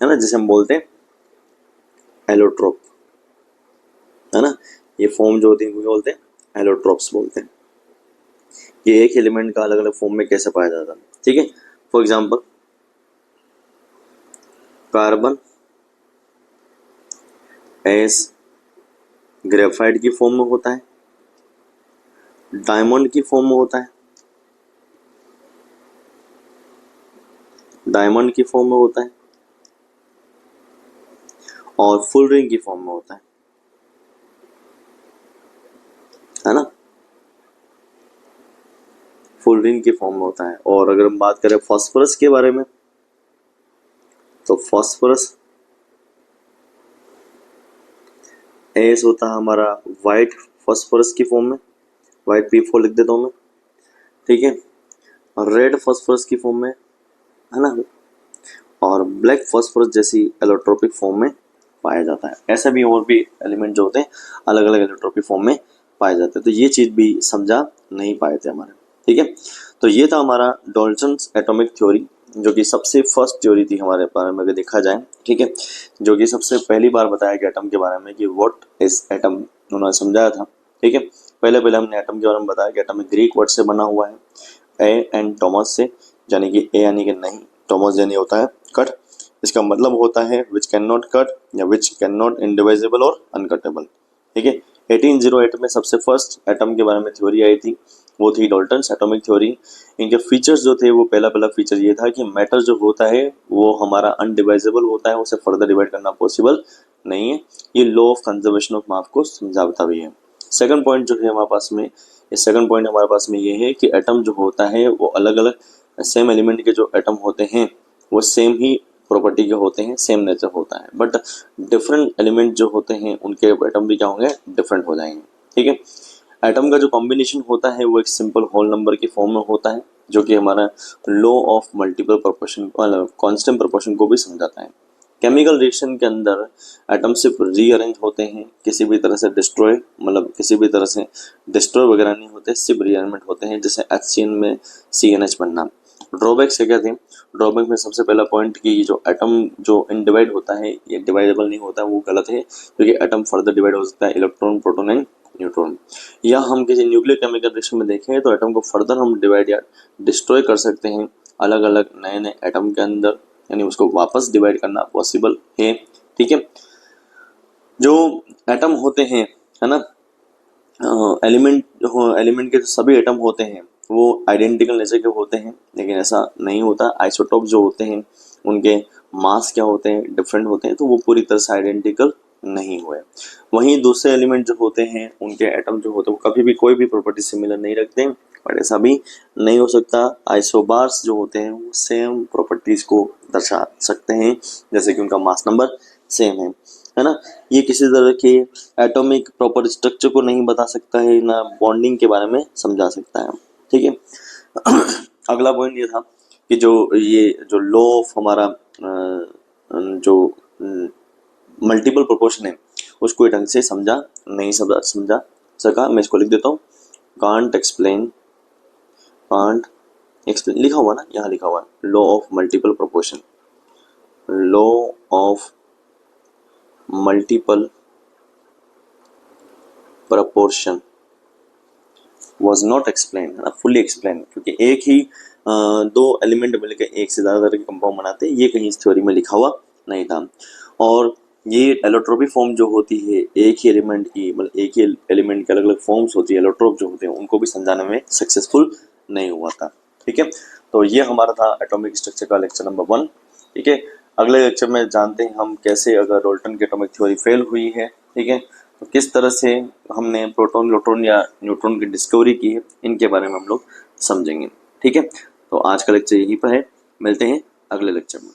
है ना, जिसे हम बोलते हैं एलोट्रोप, है ना। ये फॉर्म जो होती है उनको बोलते हैं एलोट्रोप्स बोलते हैं। ये एक एलिमेंट का अलग अलग फॉर्म में कैसे पाया जाता है। ठीक है। For example carbon S graphite की फॉर्म में होता है, डायमंड की फॉर्म में होता है, डायमंड की फॉर्म में होता है, और फुल रिंग की फॉर्म में होता है ना, फुल रिंग की फॉर्म में होता है। और अगर हम बात करें फास्फोरस के बारे में तो फास्फोरस एस होता है हमारा वाइट फास्फोरस की फॉर्म में, वाइट P4 लिख देता हूं मैं। ठीक है। और रेड फास्फोरस की फॉर्म में, है ना, और ब्लैक फास्फोरस जैसी एलोट्रोपिक फॉर्म में पाया जाता है। ऐसा भी और भी एलिमेंट जो होते हैं अलग अलग एलोट्रोपिक फॉर्म में पाए जाते हैं। तो ये चीज़ भी समझा नहीं पाए थे हमारे। ठीक है। तो ये था हमारा डॉल्टन्स एटॉमिक थ्योरी, जो कि सबसे फर्स्ट थ्योरी थी हमारे बारे में अगर देखा जाए। ठीक है। जो कि सबसे पहली बार बताया गया एटम के बारे में कि व्हाट इज एटम, उन्होंने समझाया था। ठीक है। पहले हमने एटम के बारे में बताया कि एटम एक ग्रीक वर्ड से बना हुआ है, ए एंड टॉमस से, यानी कि ए यानी कि नहीं, टॉमस यानी होता है कट। इसका मतलब होता है विच कैन नॉट कट या विच कैन नॉट इंडिविजिबल और अनकटेबल। ठीक है। 1808 में सबसे फर्स्ट एटम के बारे में थ्योरी आई थी वो थी डाल्टन्स एटॉमिक थ्योरी। इनके फीचर्स जो थे वो पहला फीचर ये था कि मैटर जो होता है वो हमारा अनडिवाइजेबल होता है, उसे फर्दर डिवाइड करना पॉसिबल नहीं है। ये law of conservation of mass को समझाता भी है। सेकंड पॉइंट जो है हमारे पास में, ये सेकंड पॉइंट हमारे पास में ये है कि एटम जो होता है वो अलग अलग सेम एलिमेंट के जो एटम होते हैं वो सेम ही प्रॉपर्टी के होते हैं, सेम नेचर होता है, बट डिफरेंट एलिमेंट जो होते हैं उनके एटम भी क्या होंगे, डिफरेंट हो जाएंगे। ठीक है, एटम का जो कॉम्बिनेशन होता है वो एक सिंपल होल नंबर की फॉर्म में होता है, जो कि हमारा law of multiple proportion constant proportion को भी समझाता है। केमिकल रिएक्शन के अंदर एटम सिर्फ रीअरेंज होते हैं, किसी भी तरह से डिस्ट्रॉय मतलब किसी भी तरह से डिस्ट्रॉय वगैरह नहीं होते, सिर्फ रीअरेंजमेंट होते हैं, जैसे HCN में CNH बनना। ड्रॉबैक्स क्या थे, ड्रॉबैक में सबसे पहला पॉइंट कि जो एटम जो इनडिवाइड होता है ये डिवाइडेबल नहीं होता, वो गलत है, क्योंकि एटम फर्दर डिवाइड हो सकता है इलेक्ट्रॉन, प्रोटॉन एंड न्यूट्रॉन। या हम किसी न्यूक्लियर केमिकल रिएक्शन में देखें तो एटम को फर्दर हम डिवाइड या डिस्ट्रॉय कर सकते हैं अलग अलग नए नए एटम के अंदर, यानी उसको वापस डिवाइड करना पॉसिबल है। ठीक है, जो एटम होते हैं है ना, एलिमेंट के जो सभी एटम होते हैं वो आइडेंटिकल नेचर के होते हैं, लेकिन ऐसा नहीं होता। आइसोटोप जो होते हैं उनके मास क्या होते हैं, डिफरेंट होते हैं, तो वो पूरी तरह से आइडेंटिकल नहीं हुए। वहीं दूसरे एलिमेंट जो होते हैं उनके एटम जो होते हैं वो कभी भी कोई भी प्रॉपर्टी सिमिलर नहीं रखते, बट ऐसा भी नहीं हो सकता। आइसोबार्स जो होते हैं वो सेम प्रॉपर्टीज को दर्शा सकते हैं, जैसे कि उनका मास नंबर सेम है ना। ये किसी तरह के एटॉमिक प्रॉपर स्ट्रक्चर को नहीं बता सकता है, ना बॉन्डिंग के बारे में समझा सकता है। ठीक है, अगला पॉइंट ये था कि जो लॉ ऑफ हमारा जो मल्टीपल प्रोपोर्शन है उसको ढंग से समझा सका। मैं इसको लिख देता हूँ, कांट एक्सप्लेन लिखा हुआ ना, यहाँ लिखा हुआ है law of multiple proportion, law of multiple proportion was not explained, fully explain, क्योंकि एक ही दो एलिमेंट मिलकर एक से ज़्यादा तरह के कंपाउंड बनाते हैं, ये कहीं इस थ्योरी में लिखा हुआ नहीं था। और ये एलोट्रोपिक फॉर्म जो होती है एक ही एलिमेंट की, मतलब एक ही एलिमेंट के अलग अलग फॉर्म्स होती है, एलोट्रोप जो होते हैं उनको भी समझाने में सक्सेसफुल नहीं हुआ था। ठीक है, तो ये हमारा था एटॉमिक स्ट्रक्चर का लेक्चर नंबर 1। ठीक है, अगले लेक्चर में जानते हैं हम कैसे अगर डाल्टन की एटॉमिक थ्योरी फेल हुई है, ठीक है, तो किस तरह से हमने प्रोटॉन, न्यूट्रॉन या न्यूट्रॉन की डिस्कवरी की है, इनके बारे में हम लोग समझेंगे। ठीक है, तो आज का लेक्चर यहीं पर है, मिलते हैं अगले लेक्चर में।